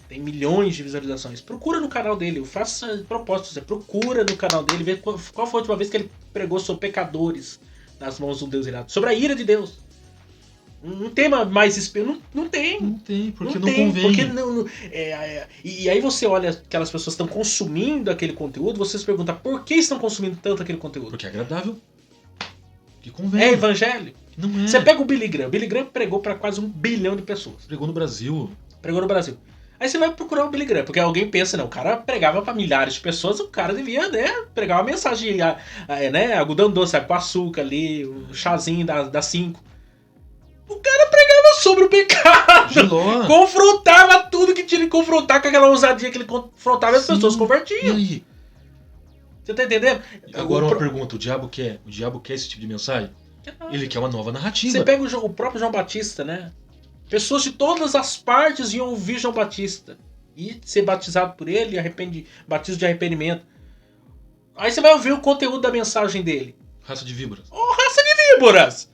tem milhões de visualizações. Procura no canal dele, faça propósito, você procura no canal dele, vê qual foi a última vez que ele pregou sobre pecadores nas mãos de um Deus irado, sobre a ira de Deus. Um tema mais não tem. Não tem, porque não não tem, convém. Porque e aí você olha que aquelas pessoas estão consumindo aquele conteúdo, você se pergunta por que estão consumindo tanto aquele conteúdo? Porque é agradável. Que convém. É evangelho? Não é. Você pega o Billy Graham. O Billy Graham pregou para quase 1 bilhão de pessoas. Pregou no Brasil. Aí você vai procurar o Billy Graham, porque alguém pensa, não, o cara pregava para milhares de pessoas, o cara devia, né, pregar uma mensagem, né, algodão doce, sabe, com açúcar ali, o chazinho das 5. O cara pregava sobre o pecado. Giló. Confrontava tudo que tinha que confrontar com aquela ousadia que ele confrontava e as pessoas convertiam. E aí? Você tá entendendo? Agora uma pergunta, o diabo quer esse tipo de mensagem? Ele quer uma nova narrativa. Você pega o próprio João Batista, né? Pessoas de todas as partes iam ouvir João Batista e ser batizado por ele, batismo de arrependimento. Aí você vai ouvir o conteúdo da mensagem dele. Raça de víboras. Raça de víboras!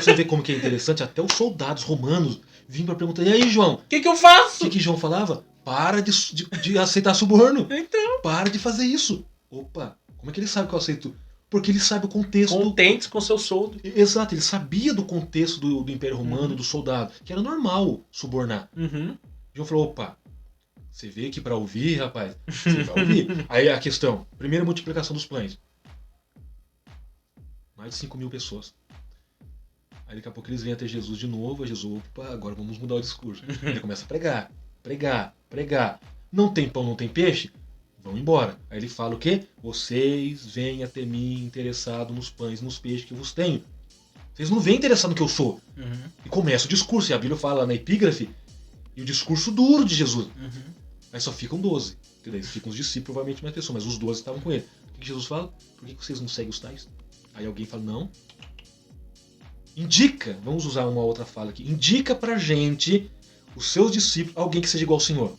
Você vê como que é interessante, até os soldados romanos vinham pra perguntar, e aí, João? O que eu faço? O que João falava? Para de aceitar suborno. Então. Para de fazer isso. Opa, como é que ele sabe que eu aceito? Porque ele sabe o contexto. Contentes com seu soldo. Exato, ele sabia do contexto do Império Romano, do soldado, que era normal subornar. João falou, opa, você veio aqui pra ouvir, rapaz? Você vai ouvir. Aí a questão, primeira multiplicação dos pães. Mais de 5.000 pessoas. Aí daqui a pouco eles vêm até Jesus de novo, aí Jesus, opa, agora vamos mudar o discurso. Ele começa a pregar. Não tem pão, não tem peixe? Vão embora. Aí ele fala o quê? Vocês vêm até mim interessados nos pães e nos peixes que eu vos tenho. Vocês não vêm interessados no que eu sou. E começa o discurso. E a Bíblia fala na epígrafe, e o discurso duro de Jesus. Aí só ficam 12. Porque daí ficam os discípulos, provavelmente mais pessoas, mas os 12 estavam com ele. O que Jesus fala? Por que vocês não seguem os tais? Aí alguém fala, não. Indica, vamos usar uma outra fala aqui. Indica pra gente, os seus discípulos, alguém que seja igual ao Senhor.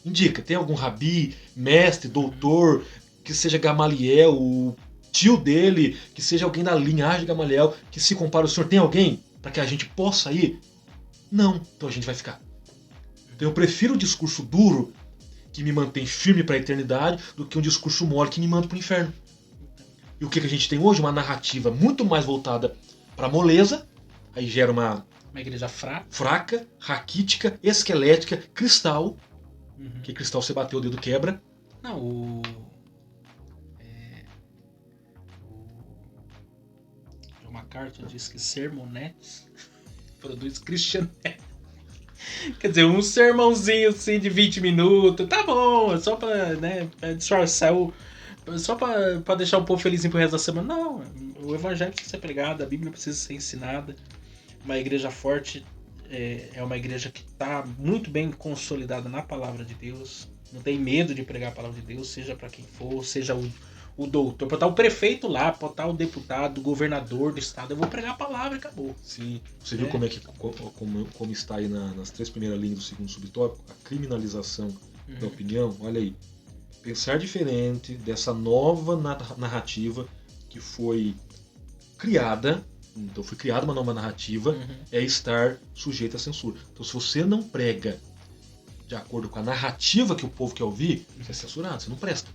Indica, tem algum rabi, mestre, doutor, que seja Gamaliel, o tio dele, que seja alguém da linhagem de Gamaliel, que se compare ao Senhor. Tem alguém para que a gente possa ir? Não, então a gente vai ficar. Então eu prefiro o discurso duro, que me mantém firme para a eternidade, do que um discurso mole que me manda para o inferno. E o que a gente tem hoje? Uma narrativa muito mais voltada para moleza, aí gera uma igreja fraca, raquítica, esquelética, cristal. Que cristal você bateu, o dedo quebra. Não, MacArthur diz que sermonetes produz cristianetes. Quer dizer, um sermãozinho assim de 20 minutos, tá bom, é só pra, né, disfarçar só pra deixar o povo felizinho pro resto da semana. Não, o evangelho precisa ser pregado, a Bíblia precisa ser ensinada. Uma igreja forte é uma igreja que está muito bem consolidada na palavra de Deus. Não tem medo de pregar a palavra de Deus, seja para quem for, seja o doutor. Pode estar o prefeito lá, pode estar o deputado, o governador do estado. Eu vou pregar a palavra e acabou. Sim. Você viu como está aí nas 3 primeiras linhas do segundo subtópico? A criminalização da opinião. Olha aí. Pensar diferente dessa nova narrativa que foi criada. Então foi criada uma nova narrativa, é estar sujeito à censura. Então se você não prega de acordo com a narrativa que o povo quer ouvir, você é censurado, você não presta.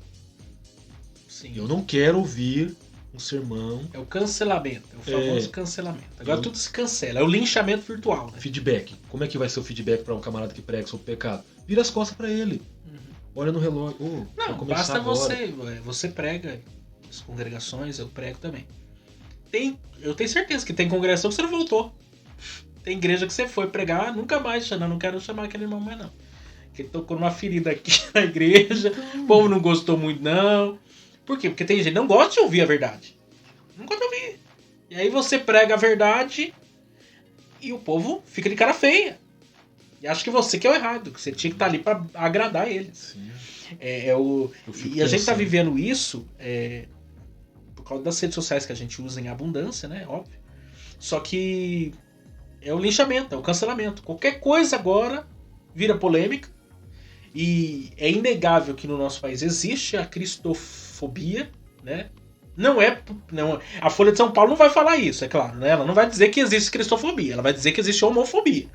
Sim. Eu não quero ouvir um sermão. É o cancelamento, é o famoso cancelamento. Agora tudo se cancela, é o linchamento virtual. Né? Feedback. Como é que vai ser o feedback para um camarada que prega sobre pecado? Vira as costas para ele. Olha no relógio. Não, basta agora. Você prega as congregações, eu prego também. Eu tenho certeza que tem congregação que você não voltou. Tem igreja que você foi pregar, nunca mais, não quero chamar aquele irmão mais não. Que ele tocou numa ferida aqui na igreja, o povo não gostou muito não. Por quê? Porque tem gente que não gosta de ouvir a verdade. Não gosta de ouvir. E aí você prega a verdade e o povo fica de cara feia. E acha que você que é o errado, que você tinha que estar ali para agradar eles. Sim. E a gente tá vivendo isso... por causa das redes sociais que a gente usa em abundância, né? Óbvio. Só que é o linchamento, é o cancelamento. Qualquer coisa agora vira polêmica. E é inegável que no nosso país existe a cristofobia, né? Não, a Folha de São Paulo não vai falar isso, é claro, né? Ela não vai dizer que existe cristofobia, ela vai dizer que existe homofobia.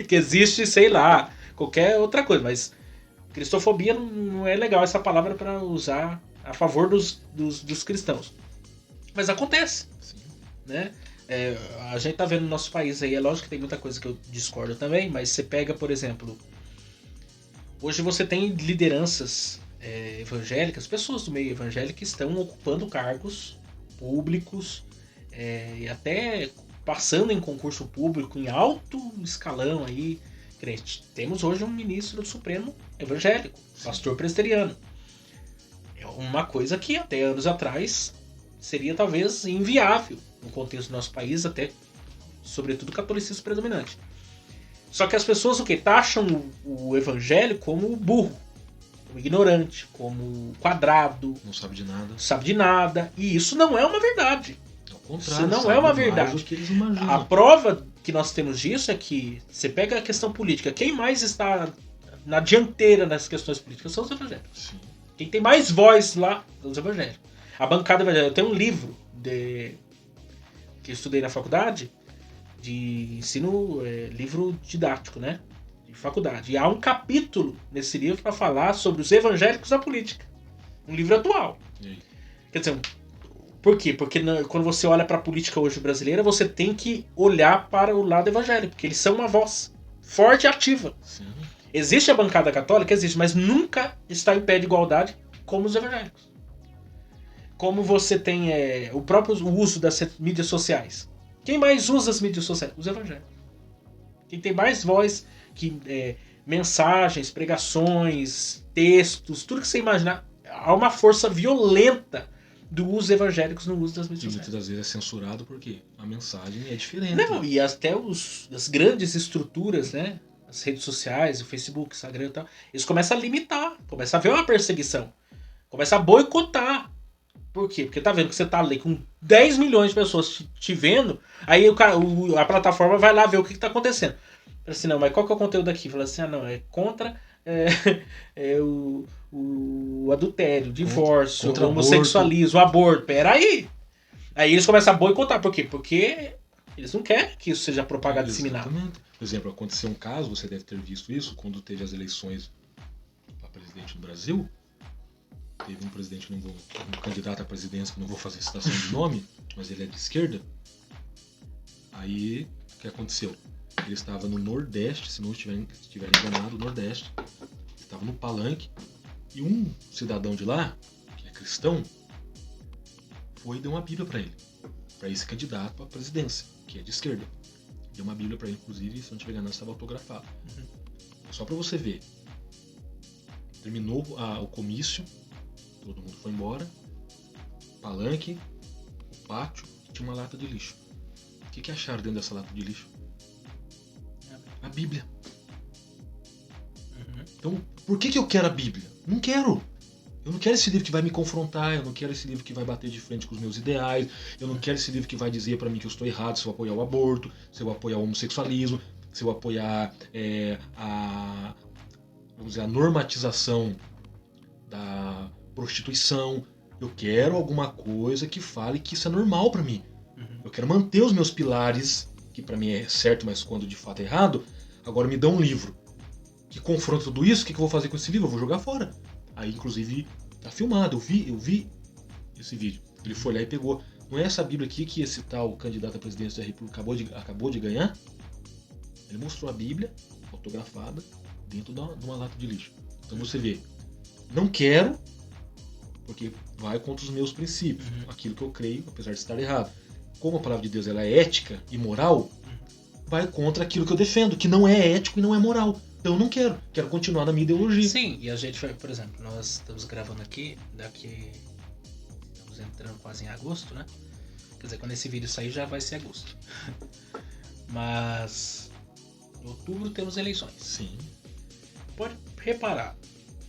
Que existe, sei lá, qualquer outra coisa, mas cristofobia não é legal essa palavra para usar a favor dos cristãos. Mas acontece. Sim. Né? A gente tá vendo no nosso país aí, é lógico que tem muita coisa que eu discordo também, mas você pega, por exemplo, hoje você tem lideranças evangélicas, pessoas do meio evangélico que estão ocupando cargos públicos e até passando em concurso público em alto escalão aí. Temos hoje um ministro do Supremo evangélico, pastor presbiteriano. É uma coisa que até anos atrás seria talvez inviável no contexto do nosso país, até sobretudo catolicismo predominante. Só que as pessoas taxam o evangelho como burro, como ignorante, como quadrado. Não sabe de nada. Sabe de nada. E isso não é uma verdade. Ao contrário, isso não é uma verdade. Que eles imaginam. A prova que nós temos disso é que você pega a questão política. Quem mais está na dianteira nas questões políticas são os evangélicos. Sim. Quem tem mais voz lá são os evangélicos. A bancada evangélica. Eu tenho um livro que eu estudei na faculdade de ensino, livro didático, né? De faculdade. E há um capítulo nesse livro para falar sobre os evangélicos na política. Um livro atual. Quer dizer, por quê? Porque quando você olha para a política hoje brasileira, você tem que olhar para o lado evangélico, porque eles são uma voz forte e ativa. Sim. Existe a bancada católica? Existe, mas nunca está em pé de igualdade como os evangélicos. Como você tem o próprio uso das mídias sociais. Quem mais usa as mídias sociais? Os evangélicos. Quem tem mais voz, mensagens, pregações, textos, tudo que você imaginar, há uma força violenta do uso evangélicos no uso das mídias sociais. E muitas das vezes é censurado porque a mensagem é diferente. Não, e até as grandes estruturas, né? As redes sociais, o Facebook, o Instagram e tal, eles começam a limitar, começam a ver uma perseguição, começam a boicotar. Por quê? Porque tá vendo que você tá ali com 10 milhões de pessoas te vendo, aí a plataforma vai lá ver o que tá acontecendo. Fala assim, não, mas qual que é o conteúdo aqui? Fala assim, não, é contra o adultério, o divórcio, contra o homossexualismo, o aborto. Peraí! Aí eles começam a boicotar. Por quê? Porque eles não querem que isso seja propagado e disseminado. Por exemplo, aconteceu um caso, você deve ter visto isso, quando teve as eleições para presidente no Brasil. Teve um presidente, um candidato à presidência, que não vou fazer citação de nome, mas ele é de esquerda. Aí, o que aconteceu? Ele estava no Nordeste, se não estiver enganado, Nordeste. Estava no palanque. E um cidadão de lá, que é cristão, foi e deu uma Bíblia para ele, para esse candidato à presidência, que é de esquerda. Deu uma Bíblia para ele, inclusive, se não tiver enganado, estava autografado. Só para você ver. Terminou o comício, todo mundo foi embora, palanque, o pátio, e tinha uma lata de lixo. O que acharam dentro dessa lata de lixo? A Bíblia. Então, por que eu quero a Bíblia? Não quero. Eu não quero esse livro que vai me confrontar, eu não quero esse livro que vai bater de frente com os meus ideais, eu não quero esse livro que vai dizer pra mim que eu estou errado, se eu apoiar o aborto, se eu apoiar o homossexualismo, se eu apoiar vamos dizer, a normatização da prostituição. Eu quero alguma coisa que fale que isso é normal pra mim. Eu quero manter os meus pilares, que pra mim é certo, mas quando de fato é errado. Agora me dá um livro que confronta tudo isso, o que eu vou fazer com esse livro? Eu vou jogar fora. Aí, inclusive, tá filmado, eu vi esse vídeo. Ele foi lá e pegou. Não é essa Bíblia aqui que esse tal candidato à presidência da República acabou de ganhar? Ele mostrou a Bíblia, autografada, dentro de uma lata de lixo. Então você vê, não quero, porque vai contra os meus princípios, aquilo que eu creio, apesar de estar errado. Como a palavra de Deus ela é ética e moral, vai contra aquilo que eu defendo, que não é ético e não é moral. Então eu não quero continuar na minha ideologia. Sim, e a gente vai, por exemplo, nós estamos gravando aqui, estamos entrando quase em agosto, né? Quer dizer, quando esse vídeo sair já vai ser agosto. Mas em outubro temos eleições. Sim. Pode reparar,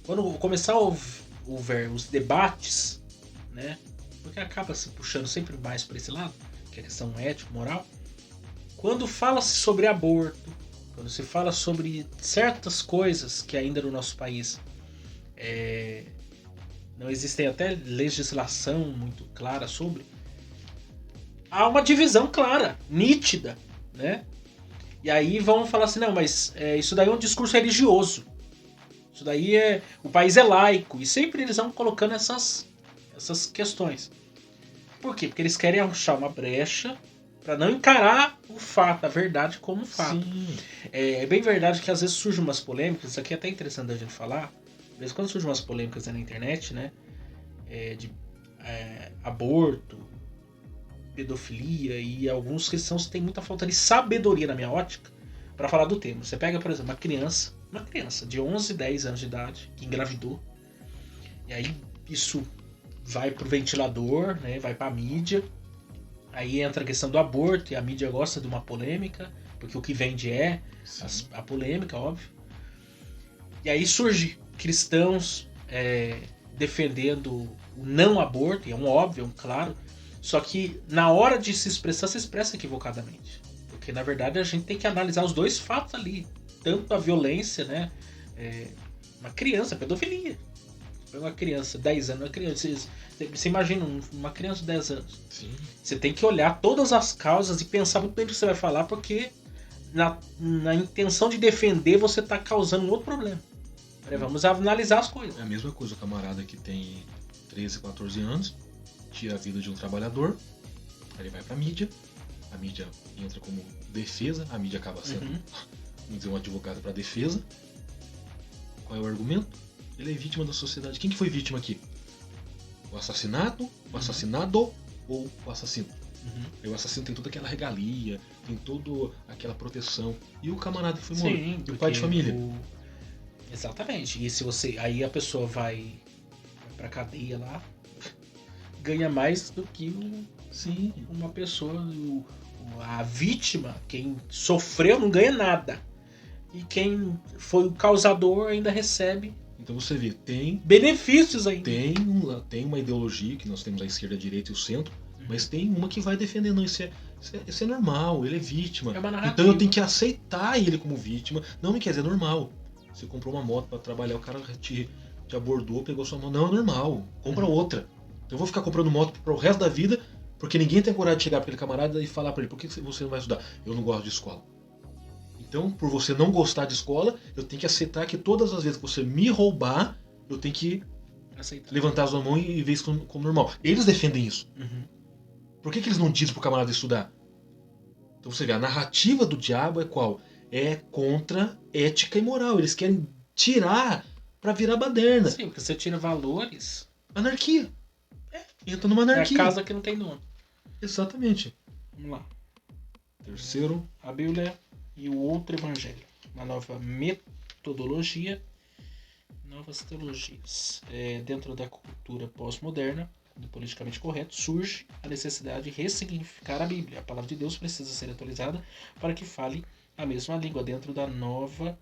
quando começar a houver os debates, né? Porque acaba se puxando sempre mais para esse lado, que é a questão ética, moral. Quando fala-se sobre aborto, quando se fala sobre certas coisas que ainda no nosso país não existem até legislação muito clara sobre, há uma divisão clara, nítida, né? E aí vão falar assim, não, mas isso daí é um discurso religioso. Isso daí o país é laico. E sempre eles vão colocando essas questões. Por quê? Porque eles querem achar uma brecha para não encarar o fato, a verdade como fato. Sim. É bem verdade que às vezes surgem umas polêmicas, isso aqui é até interessante da gente falar, às vezes quando surgem umas polêmicas na internet, né, de aborto, pedofilia, e alguns cristãos têm muita falta de sabedoria na minha ótica para falar do tema. Você pega, por exemplo, uma criança de 11, 10 anos de idade, que engravidou, e aí isso vai pro ventilador, né, vai pra mídia. Aí entra a questão do aborto, e a mídia gosta de uma polêmica, porque o que vende é a polêmica, óbvio. E aí surge cristãos defendendo o não aborto, e é um óbvio, é um claro, só que na hora de se expressa equivocadamente. Porque na verdade a gente tem que analisar os dois fatos ali, tanto a violência, né, uma criança, pedofilia. Uma criança, 10 anos, uma criança, você imagina uma criança de 10 anos. Sim. Você tem que olhar todas as causas e pensar muito bem o que você vai falar, porque na intenção de defender você está causando um outro problema. Vamos analisar as coisas. É a mesma coisa, o camarada que tem 13, 14 anos, tira a vida de um trabalhador, aí ele vai pra mídia, a mídia entra como defesa, a mídia acaba sendo, vamos dizer, um advogado para defesa. Qual é o argumento? Ele é vítima da sociedade. Quem que foi vítima aqui? O assassinato, o assassinado ou o assassino? E o assassino tem toda aquela regalia, tem toda aquela proteção. E o camarada que foi morto? E o pai de família? Exatamente. E se você. Aí a pessoa vai pra cadeia lá, ganha mais do que uma pessoa. A vítima, quem sofreu, não ganha nada. E quem foi o causador ainda recebe. Então você vê, tem benefícios ainda. Tem uma ideologia, que nós temos a esquerda, a direita e o centro, mas tem uma que vai defender, não, isso é normal, ele é vítima. Então eu tenho que aceitar ele como vítima. Não me quer dizer, é normal. Você comprou uma moto para trabalhar, o cara te abordou, pegou sua mão. Não, é normal, compra outra. Então eu vou ficar comprando moto pro resto da vida, porque ninguém tem coragem de chegar para aquele camarada e falar para ele, por que você não vai estudar? Eu não gosto de escola. Então, por você não gostar de escola, eu tenho que aceitar que todas as vezes que você me roubar, eu tenho que levantar as mãos e ver isso como normal. Eles defendem isso. Por que eles não dizem pro camarada estudar? Então você vê, a narrativa do diabo é qual? É contra ética e moral. Eles querem tirar pra virar baderna. Sim, porque você tira valores. Anarquia. entra numa É a anarquia. casa que não tem dono. Exatamente. Vamos lá. Terceiro, A Bíblia e o outro evangelho. Uma nova metodologia, novas teologias. Dentro da cultura pós-moderna, do politicamente correto, surge a necessidade de ressignificar a Bíblia. A palavra de Deus precisa ser atualizada para que fale a mesma língua dentro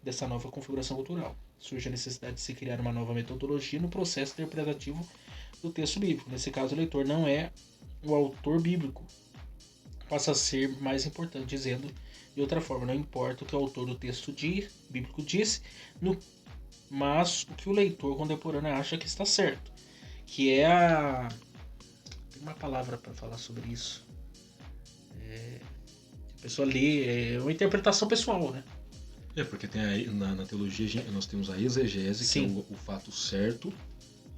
dessa nova configuração cultural. Surge a necessidade de se criar uma nova metodologia no processo interpretativo do texto bíblico. Nesse caso, o leitor não é o autor bíblico, passa a ser mais importante, dizendo de outra forma, não importa o que o autor do texto bíblico disse, mas o que o leitor contemporâneo acha que está certo. Que é a... Tem uma palavra para falar sobre isso. A pessoa lê, é uma interpretação pessoal, né? porque tem aí, na teologia nós temos a exegese, Sim. que é o fato certo,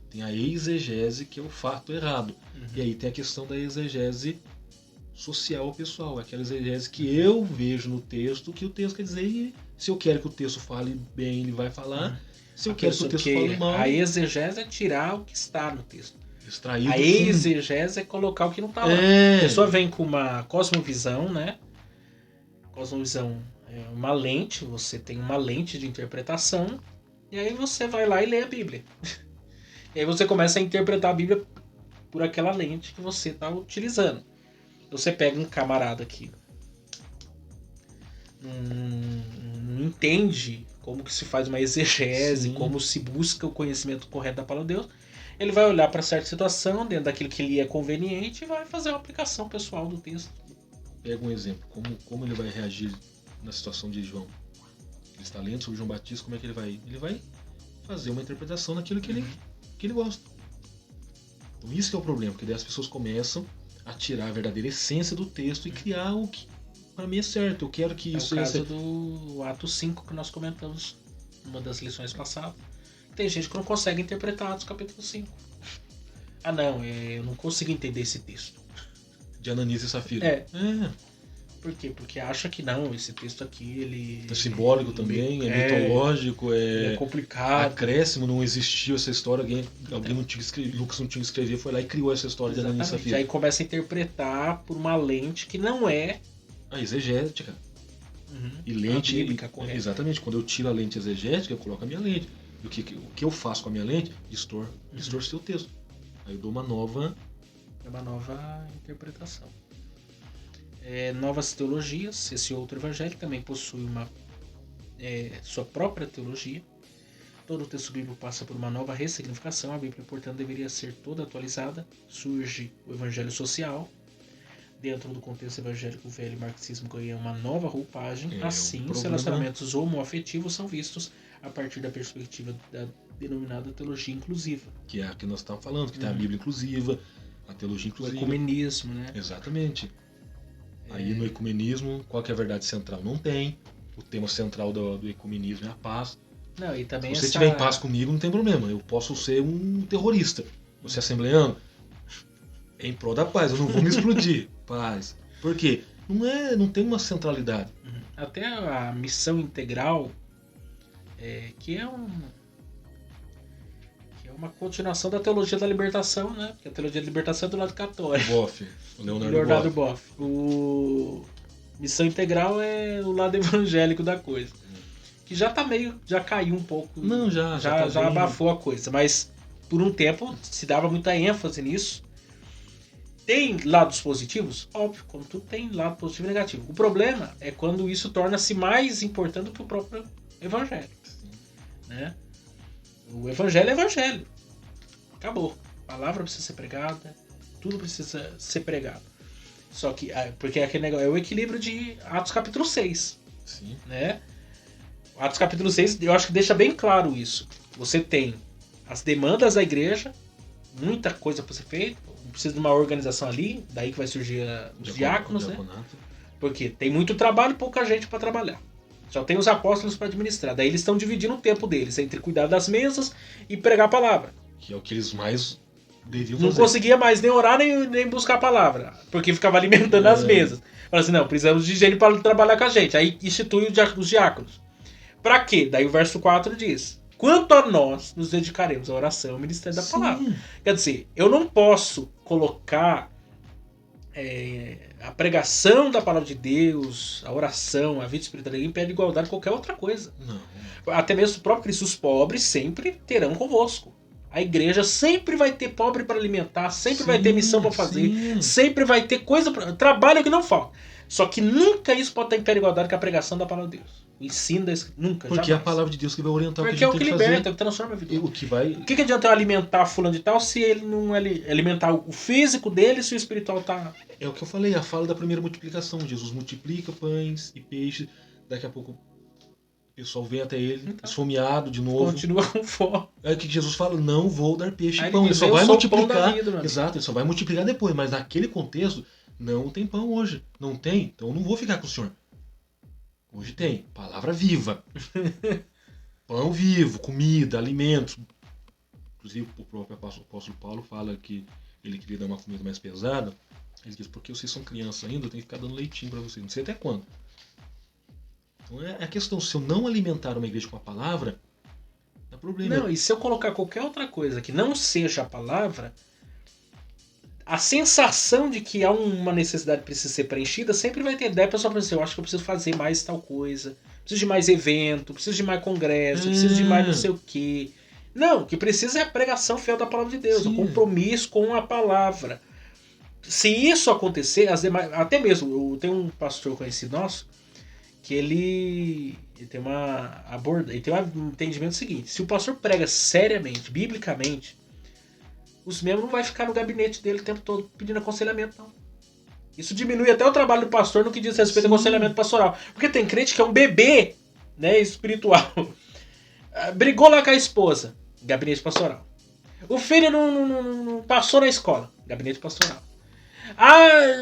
e tem a exegese, que é o fato errado. E aí tem a questão da exegese social ou pessoal, aquela exegese que eu vejo no texto, que o texto quer dizer, e se eu quero que o texto fale bem, ele vai falar, se eu quero que o texto fale mal... A exegese é tirar o que está no texto. Extrair a do fundo. exegese é colocar o que não está lá. A pessoa vem com uma cosmovisão, né? Cosmovisão é uma lente, você tem uma lente de interpretação, e aí você vai lá e lê a Bíblia. E aí você começa a interpretar a Bíblia por aquela lente que você está utilizando. Você pega um camarada que não entende como que se faz uma exegese, Sim. como se busca o conhecimento correto da palavra de Deus. Ele vai olhar para certa situação, dentro daquilo que lhe é conveniente, e vai fazer uma aplicação pessoal do texto. Pega um exemplo, como ele vai reagir na situação de João. Ele está lendo sobre João Batista, como é que ele vai? Ele vai fazer uma interpretação daquilo que ele gosta. Então isso que é o problema, porque daí as pessoas começam a tirar a verdadeira essência do texto e criar o que para mim é certo. Eu quero que isso... É o caso do Ato 5 que nós comentamos numa das lições passadas. Tem gente que não consegue interpretar Atos capítulo 5. Ah não, eu não consigo entender esse texto. De Ananias e Safira. Por quê? Porque acha que não, esse texto aqui, ele... É simbólico também, é mitológico, é complicado. Acréscimo, não existiu essa história, alguém não tinha que escrever, Lucas não tinha que escrever, foi lá e criou essa história de Ananias e Safira. Aí começa a interpretar por uma lente que não é... A exegética. E lente... A bíblica, correta. Exatamente, quando eu tiro a lente exegética, eu coloco a minha lente. E o que eu faço com a minha lente? Distorcer o texto. Aí eu dou uma nova... É uma nova interpretação. Novas teologias. Esse outro evangelho também possui sua própria teologia. Todo o texto bíblico passa por uma nova ressignificação. A Bíblia, portanto, deveria ser toda atualizada. Surge o evangelho social. Dentro do contexto evangélico, o velho marxismo ganha uma nova roupagem. Assim, os relacionamentos homoafetivos são vistos a partir da perspectiva da denominada teologia inclusiva. Que é a que nós estamos falando, que tem a Bíblia inclusiva, a teologia inclusiva. O ecumenismo, né? Exatamente. Aí no ecumenismo, qual que é a verdade central? Não tem. O tema central do ecumenismo é a paz. Não, e também se você estiver em paz comigo, não tem problema. Eu posso ser um terrorista. Você é assembleano? É em prol da paz, eu não vou me explodir. Paz. Por quê? Não tem uma centralidade. Até a missão integral, que é uma continuação da teologia da libertação, né? Porque a teologia da libertação é do lado católico. O Leonardo Boff. O missão integral é o lado evangélico da coisa. Que já caiu um pouco. Não, já abafou a coisa. Mas por um tempo se dava muita ênfase nisso. Tem lados positivos? Óbvio, como tudo tem lado positivo e negativo. O problema é quando isso torna-se mais importante do que o próprio evangelho. Né? O evangelho é evangelho. Acabou. A palavra precisa ser pregada, tudo precisa ser pregado. Só que, porque aquele negócio, é o equilíbrio de Atos capítulo 6. Sim. Né? Atos capítulo 6, eu acho que deixa bem claro isso. Você tem as demandas da igreja, muita coisa para ser feita, precisa de uma organização ali, daí que vai surgir os diáconos, né? Porque tem muito trabalho e pouca gente para trabalhar. Só tem os apóstolos para administrar. Daí eles estão dividindo o tempo deles entre cuidar das mesas e pregar a palavra. Que é o que eles mais deviam fazer. Não conseguia mais nem orar nem buscar a palavra, porque ficava alimentando as mesas. Fala assim, não, precisamos de gente para trabalhar com a gente. Aí institui os diáconos. Para quê? Daí o verso 4 diz: quanto a nós nos dedicaremos à oração e ao ministério da palavra. Quer dizer, eu não posso colocar a pregação da palavra de Deus, a oração, a vida espiritual em pé de igualdade com qualquer outra coisa. Não. Até mesmo o próprio Cristo, os pobres sempre terão convosco. A igreja sempre vai ter pobre para alimentar, sempre vai ter missão para fazer, sempre vai ter coisa para trabalho que não falta. Só que nunca isso pode estar em pé de igualdade com a pregação da palavra de Deus. O ensino da escritura, nunca, Porque jamais. é a palavra de Deus que vai orientar porque o que a gente tem que liberta, fazer. é o que transforma a vida. O que adianta eu alimentar fulano de tal se ele não alimentar o físico dele, se o espiritual tá... É o que eu falei, a fala da primeira multiplicação. Jesus multiplica pães e peixes, daqui a pouco o pessoal vem até ele, esfomeado de novo. Continua com fome. É o que Jesus fala, não vou dar peixe Aí e pão. Ele só eu vai sou o pão multiplicar. da vida, mano. Exato, ele só vai multiplicar depois. Mas naquele contexto, não tem pão hoje. Não tem, então eu não vou ficar com o senhor. Hoje tem. Palavra viva. Pão vivo, comida, alimentos. Inclusive o próprio apóstolo Paulo fala que ele queria dar uma comida mais pesada. Ele diz, porque vocês são crianças ainda, eu tenho que ficar dando leitinho para vocês. Não sei até quando. Então é a questão, se eu não alimentar uma igreja com a palavra, dá problema. Não, e se eu colocar qualquer outra coisa que não seja a palavra, a sensação de que há uma necessidade que precisa ser preenchida sempre vai ter. Daí a pessoa pensa, eu acho que eu preciso fazer mais tal coisa, preciso de mais evento, preciso de mais congresso, preciso de mais não sei o quê. Não, o que precisa é a pregação fiel da palavra de Deus, o compromisso com a palavra. Se isso acontecer, as demais, até mesmo, tem um pastor conhecido nosso, que ele tem ele tem um entendimento seguinte: se o pastor prega seriamente, biblicamente, os membros não vai ficar no gabinete dele o tempo todo pedindo aconselhamento, não. Isso diminui até o trabalho do pastor no que diz respeito ao aconselhamento pastoral. Porque tem crente que é um bebê, né, espiritual. Brigou lá com a esposa, gabinete pastoral. O filho não passou na escola, gabinete pastoral.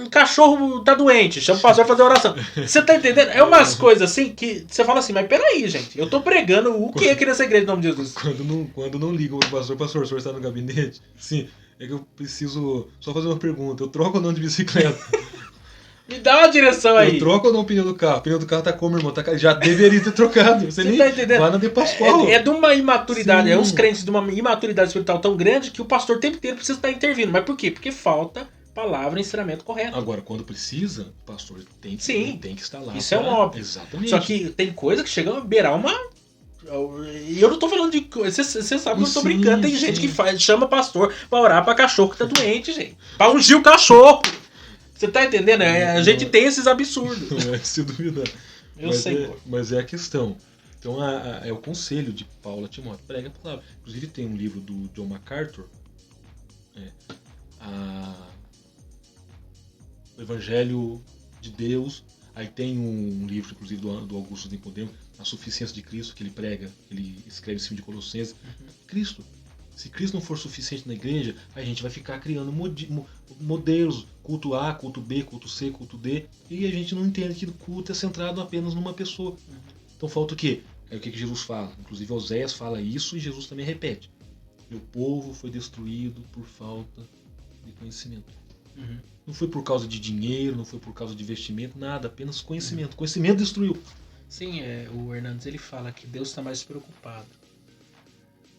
O cachorro tá doente, chama o pastor pra fazer oração. Você tá entendendo? É umas coisas assim que você fala assim, mas peraí, gente, eu tô pregando o que aqui nessa igreja em nome de Jesus? Quando não ligam pro pastor, o senhor está no gabinete? Sim, é que eu preciso só fazer uma pergunta. Eu troco ou não de bicicleta? Me dá uma direção aí. Eu troco ou não o pneu do carro? O pneu do carro tá como, irmão? Já deveria ter trocado. Você nem tá entendendo? Vai na de Pascoal. É de uma imaturidade, Sim. é uns crentes de uma imaturidade espiritual tão grande que o pastor o tempo inteiro precisa estar intervindo. Mas por quê? Porque falta palavra e ensinamento correto. Agora, quando precisa, o pastor tem que estar lá. Isso é óbvio. Exatamente. Só que tem coisa que chega a beirar uma... E eu não tô falando de... Você sabe que eu não tô brincando. Tem gente que chama pastor pra orar pra cachorro que tá doente, gente. Pra ungir o cachorro. Você tá entendendo? A gente tem esses absurdos. Não é se duvidar. Mas é a questão. Então é o conselho de Paulo a Timóteo. Prega a palavra. Inclusive tem um livro do John MacArthur. O Evangelho de Deus. Aí tem um livro, inclusive, do Augusto Nicodemo, A Suficiência de Cristo, que ele prega, ele escreve esse filme de Colossenses. Cristo. Se Cristo não for suficiente na igreja, a gente vai ficar criando modelos, culto A, culto B, culto C, culto D, e a gente não entende que o culto é centrado apenas numa pessoa. Então falta o quê? É o que Jesus fala. Inclusive Oséias fala isso e Jesus também repete. Meu povo foi destruído por falta de conhecimento. Não foi por causa de dinheiro, não foi por causa de investimento, nada, apenas conhecimento. Conhecimento destruiu. Sim, o Hernandes ele fala que Deus está mais preocupado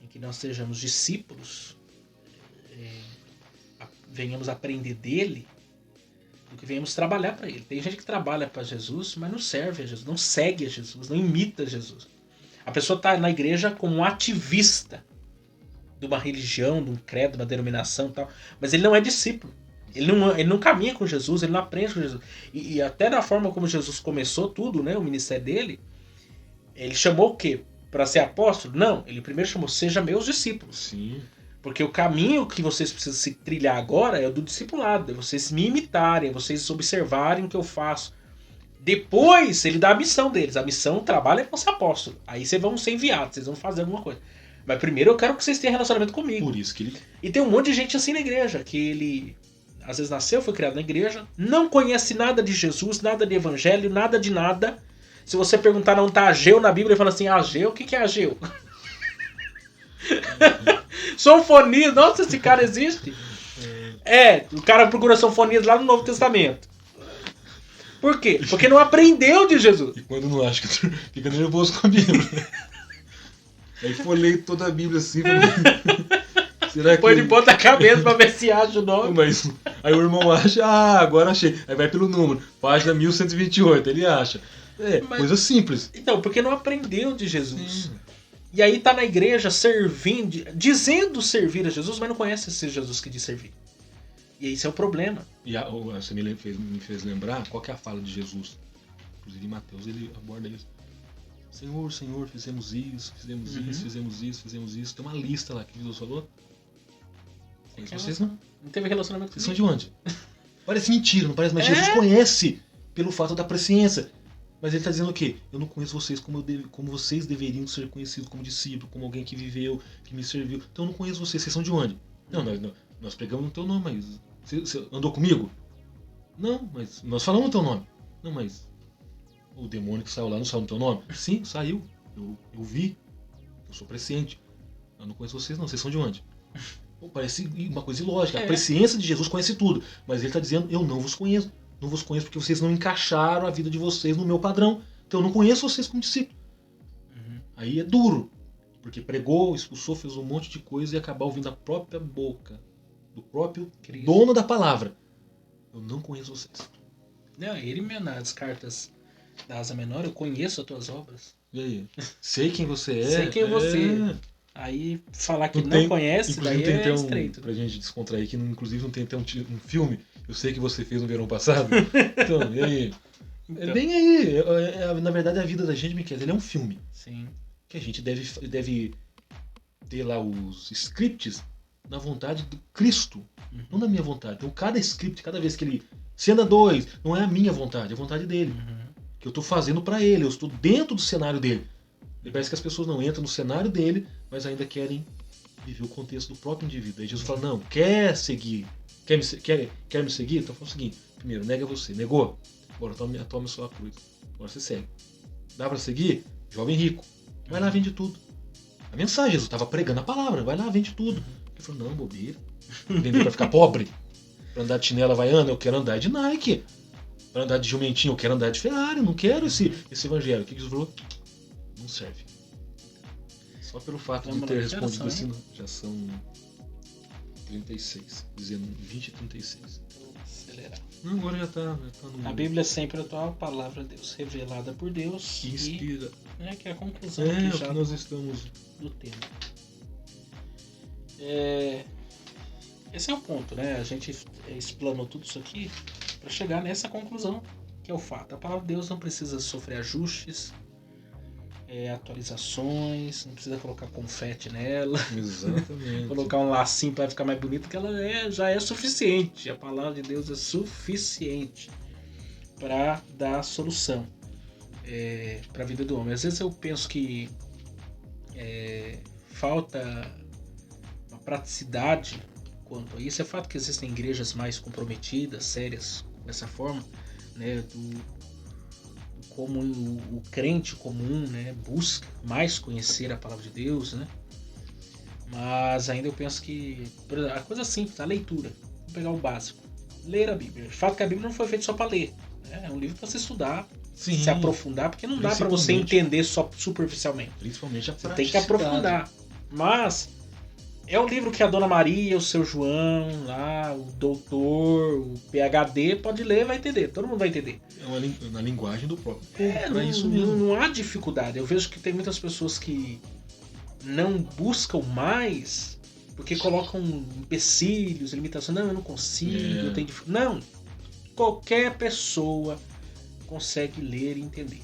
em que nós sejamos discípulos, venhamos aprender dele, do que venhamos trabalhar para ele. Tem gente que trabalha para Jesus, mas não serve a Jesus, não segue a Jesus, não imita Jesus. A pessoa está na igreja como um ativista de uma religião, de um credo, de uma denominação e tal, mas ele não é discípulo. Ele não caminha com Jesus, ele não aprende com Jesus. E até da forma como Jesus começou tudo, né, o ministério dele, ele chamou o quê? Para ser apóstolo? Não, ele primeiro chamou, seja meus discípulos. Sim. Porque o caminho que vocês precisam se trilhar agora é o do discipulado, é vocês me imitarem, vocês observarem o que eu faço. Depois ele dá a missão deles, a missão trabalha com ser apóstolo. Aí vocês vão ser enviados, vocês vão fazer alguma coisa. Mas primeiro eu quero que vocês tenham relacionamento comigo. Por isso que ele... E tem um monte de gente assim na igreja, que ele às vezes nasceu, foi criado na igreja, não conhece nada de Jesus, nada de evangelho, nada de nada. Se você perguntar onde está Ageu na Bíblia, ele fala assim, Ageu? O que é Ageu? Sonfonias, nossa, esse cara existe? O cara procura sonfonias lá no Novo Testamento. Por quê? Porque não aprendeu de Jesus. E quando não acha que fica nervoso com a Bíblia. Aí folhei toda a Bíblia assim. Será que... Põe de ponta cabeça pra ver se acha o nome. Mas aí o irmão acha, agora achei. Aí vai pelo número, página 1128, ele acha. Coisa simples. Então, porque não aprendeu de Jesus. Sim. E aí tá na igreja servindo, dizendo servir a Jesus, mas não conhece esse Jesus que diz servir. E esse é o problema. E você me fez lembrar qual que é a fala de Jesus. Inclusive em Mateus ele aborda isso. Senhor, Senhor, fizemos isso, fizemos isso, fizemos isso, fizemos isso. Tem uma lista lá que Jesus falou. Mas vocês não teve relacionamento com vocês são de onde? Parece mentira, não parece? Mas Jesus conhece pelo fato da presciência. Mas ele está dizendo o quê? Eu não conheço vocês como vocês deveriam ser conhecidos como discípulo, como alguém que viveu, que me serviu. Então eu não conheço vocês vocês são de onde? Não, nós pregamos no teu nome, mas você andou comigo? Não, mas nós falamos no teu nome. Não, mas o demônio que saiu lá não saiu no teu nome? Sim, saiu. Eu vi. Eu sou presciente. Eu não conheço vocês não, vocês são de onde? Pô, parece uma coisa ilógica. A presciência de Jesus conhece tudo. Mas ele está dizendo, eu não vos conheço. Não vos conheço porque vocês não encaixaram a vida de vocês no meu padrão. Então eu não conheço vocês como discípulo. Aí é duro. Porque pregou, expulsou, fez um monte de coisa e acabar ouvindo a própria boca do próprio dono da palavra. Eu não conheço vocês. Não, ele nas cartas da Asa Menor, eu conheço as tuas obras. E aí? Sei quem você é. Sei quem você é. Aí falar que não conhece, daí é estreito. Pra gente descontrair, que inclusive não tem até um filme, eu sei que você fez no verão passado. Então, e aí? Então. É bem aí. Na verdade, a vida da gente, Miquel, ele é um filme. Sim. Que a gente deve ter lá os scripts na vontade do Cristo, não na minha vontade. Então, cada script, cada vez que ele... Cena 2, não é a minha vontade, é a vontade dele. Que eu tô fazendo pra ele, eu estou dentro do cenário dele. E parece que as pessoas não entram no cenário dele, mas ainda querem viver o contexto do próprio indivíduo. Aí Jesus fala, não, quer seguir, quer me seguir? Então fala o seguinte, primeiro, nega você, negou? Agora tome sua cruz, agora você segue. Dá pra seguir? Jovem rico, vai lá, vende tudo. A mensagem, Jesus estava pregando a palavra, vai lá, vende tudo. Ele falou, não, bobeira, vender pra ficar pobre? Pra andar de chinela havaiana, eu quero andar de Nike. Pra andar de jumentinho, eu quero andar de Ferrari, não quero esse evangelho. O que Jesus falou? Não serve. Só pelo fato de ter respondido assim, já são 36, dizendo 20 e 36. Acelerar. Não, agora já tá no... A Bíblia é sempre a tua palavra de Deus, revelada por Deus. Que inspira. Que é a conclusão aqui já que nós estamos do tema. Esse é o ponto, né? A gente explanou tudo isso aqui para chegar nessa conclusão, que é o fato. A palavra de Deus não precisa sofrer ajustes, atualizações, não precisa colocar confete nela. Exatamente. Colocar um lacinho para ficar mais bonito, que ela já é suficiente. A palavra de Deus é suficiente para dar solução para a vida do homem. Às vezes eu penso que falta uma praticidade quanto a isso. É fato que existem igrejas mais comprometidas, sérias, dessa forma, né, como o crente comum, né, busca mais conhecer a palavra de Deus, né? Mas ainda eu penso que a coisa simples, a leitura. Vamos pegar o básico. Ler a Bíblia. O fato que a Bíblia não foi feita só para ler. Né? É um livro para se estudar, sim, se aprofundar, porque não dá para você entender só superficialmente. Principalmente a você tem que aprofundar. Mas é um livro que a Dona Maria, o seu João, lá, o doutor, o PhD pode ler e vai entender. Todo mundo vai entender. É na linguagem do próprio povo. Isso mesmo. Não há dificuldade. Eu vejo que tem muitas pessoas que não buscam mais porque colocam empecilhos, limitações. Não, eu não consigo, eu tenho dificuldade. Não. Qualquer pessoa consegue ler e entender.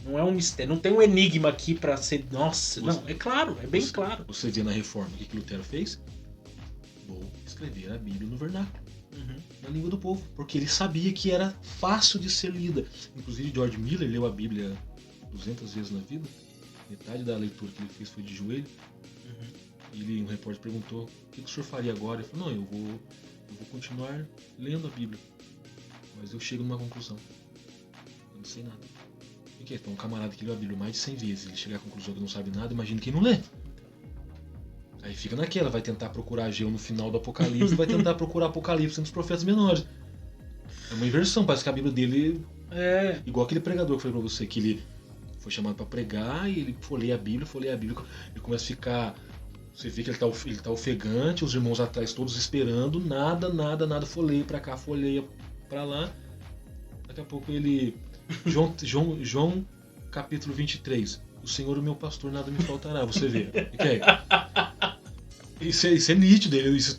Não é um mistério, não tem um enigma aqui para ser... Nossa, não, é claro, é bem claro. Você vê na Reforma o que Lutero fez? Vou escrever a Bíblia no vernáculo, na língua do povo, porque ele sabia que era fácil de ser lida. Inclusive George Miller leu a Bíblia 200 vezes na vida, metade da leitura que ele fez foi de joelho. E um repórter perguntou, o que o senhor faria agora? Ele falou, não, eu vou continuar lendo a Bíblia, mas eu chego numa conclusão, eu não sei nada. Então, um camarada que leu a Bíblia mais de 100 vezes, ele chegar à conclusão que não sabe nada, imagina quem não lê. Aí fica naquela, vai tentar procurar Ageu no final do Apocalipse, vai tentar procurar Apocalipse entre os profetas menores. É uma inversão, parece que a Bíblia dele é igual aquele pregador que eu falei pra você, que ele foi chamado para pregar e ele folheia a Bíblia, ele começa a ficar... Você vê que ele tá ofegante, os irmãos atrás todos esperando, nada, folheia para cá, folheia para lá. Daqui a pouco ele... João capítulo 23. O Senhor é o meu pastor, nada me faltará. Você vê. Isso é nítido, isso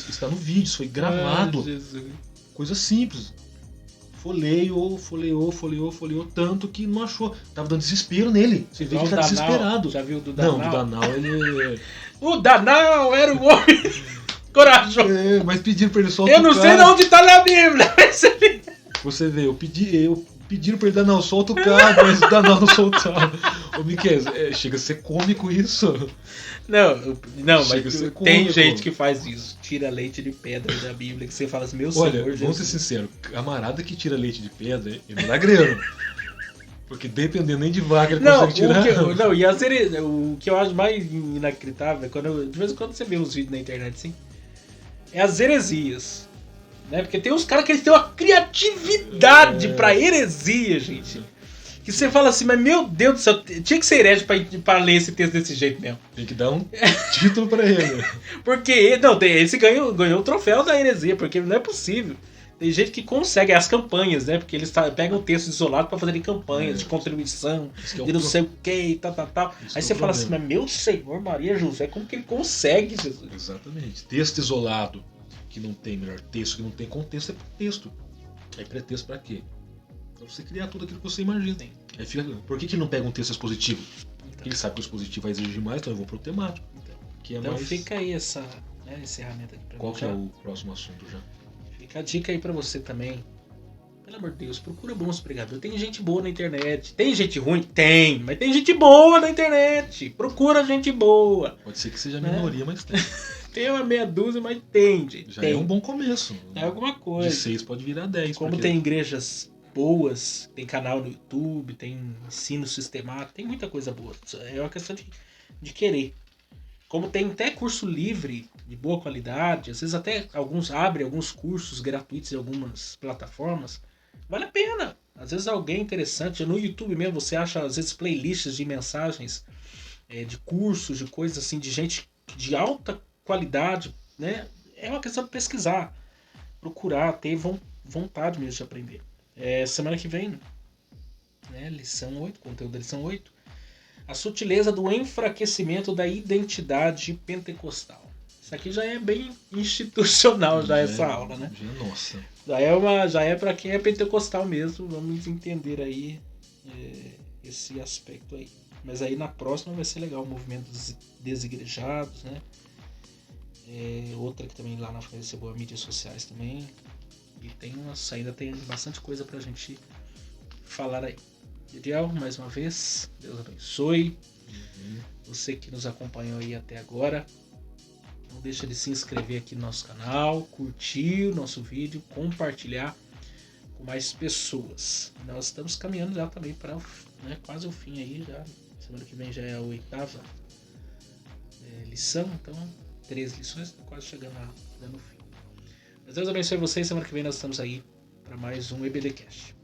está no vídeo, isso foi gravado. Coisa simples. Folheou, tanto que não achou. Tava dando desespero nele. Você vê que ele tá desesperado. Já viu o do Danal? Não, o do Danal ele... O Danal era um homem corajoso. Mas pediram pra ele só Eu não sei de onde tá na Bíblia. Você vê, pediram pra ele dar, não, solta o carro, mas o Danal não soltava. Ô, Miquel, chega a ser cômico isso. Não, mas tem gente que faz isso. Tira leite de pedra da Bíblia, que você fala assim, meu Senhor Jesus. Vamos ser sinceros, camarada que tira leite de pedra é milagreiro. Porque dependendo nem de vaca ele consegue tirar. O que eu acho mais inacreditável é quando de vez em quando você vê uns vídeos na internet assim, é as heresias. Né? Porque tem uns caras que eles têm uma criatividade pra heresia, gente. Que você fala assim, mas meu Deus do céu, tinha que ser herege pra ler esse texto desse jeito mesmo. Tem que dar um título pra ele. Porque esse ganhou o troféu da heresia, porque não é possível. Tem gente que consegue as campanhas, né? Porque eles pegam o texto isolado pra fazerem campanhas de contribuição, de não sei o que e tal. Aí você fala assim, mas meu Senhor, Maria José, como que ele consegue, Jesus? Exatamente. Texto isolado, que não tem melhor texto, que não tem contexto, é pretexto. É pretexto pra quê? Pra você criar tudo aquilo que você imagina. Aí por que ele não pega um texto expositivo? Porque ele sabe que o expositivo vai exigir mais, então eu vou pro temático. Então fica aí essa ferramenta aqui pra Qual que é o próximo assunto já? Fica a dica aí pra você também. Pelo amor de Deus, procura bons pregadores. Tem gente boa na internet. Tem gente ruim? Tem. Mas tem gente boa na internet. Procura gente boa. Pode ser que seja a minoria, mas tem. Tem uma meia dúzia, mas tem, gente. Já é um bom começo. É alguma coisa. De 6 pode virar 10. Como tem igrejas boas, tem canal no YouTube, tem ensino sistemático, tem muita coisa boa. É uma questão de querer. Como tem até curso livre, de boa qualidade, às vezes até alguns abrem alguns cursos gratuitos em algumas plataformas, vale a pena. Às vezes alguém interessante, no YouTube mesmo você acha às vezes playlists de mensagens, de cursos, de coisas assim, de gente de alta qualidade, né? É uma questão de pesquisar, procurar, ter vontade mesmo de aprender. Semana que vem, né? Lição 8, conteúdo da lição 8. A sutileza do enfraquecimento da identidade pentecostal. Isso aqui já é bem institucional, essa aula, né? Nossa. Já é para quem é pentecostal mesmo. Vamos entender aí esse aspecto aí. Mas aí na próxima vai ser legal, o movimento dos desigrejados, né? Outra que também lá na frente recebeu mídias sociais também. E ainda tem bastante coisa pra gente falar aí. Ideal, mais uma vez, Deus abençoe. Você que nos acompanhou aí até agora, não deixa de se inscrever aqui no nosso canal, curtir o nosso vídeo, compartilhar com mais pessoas. Nós estamos caminhando já também para quase o fim aí, já semana que vem já é a 8ª lição, então 3 lições, quase chegando no fim. Mas Deus abençoe vocês, semana que vem nós estamos aí para mais um EBDcast.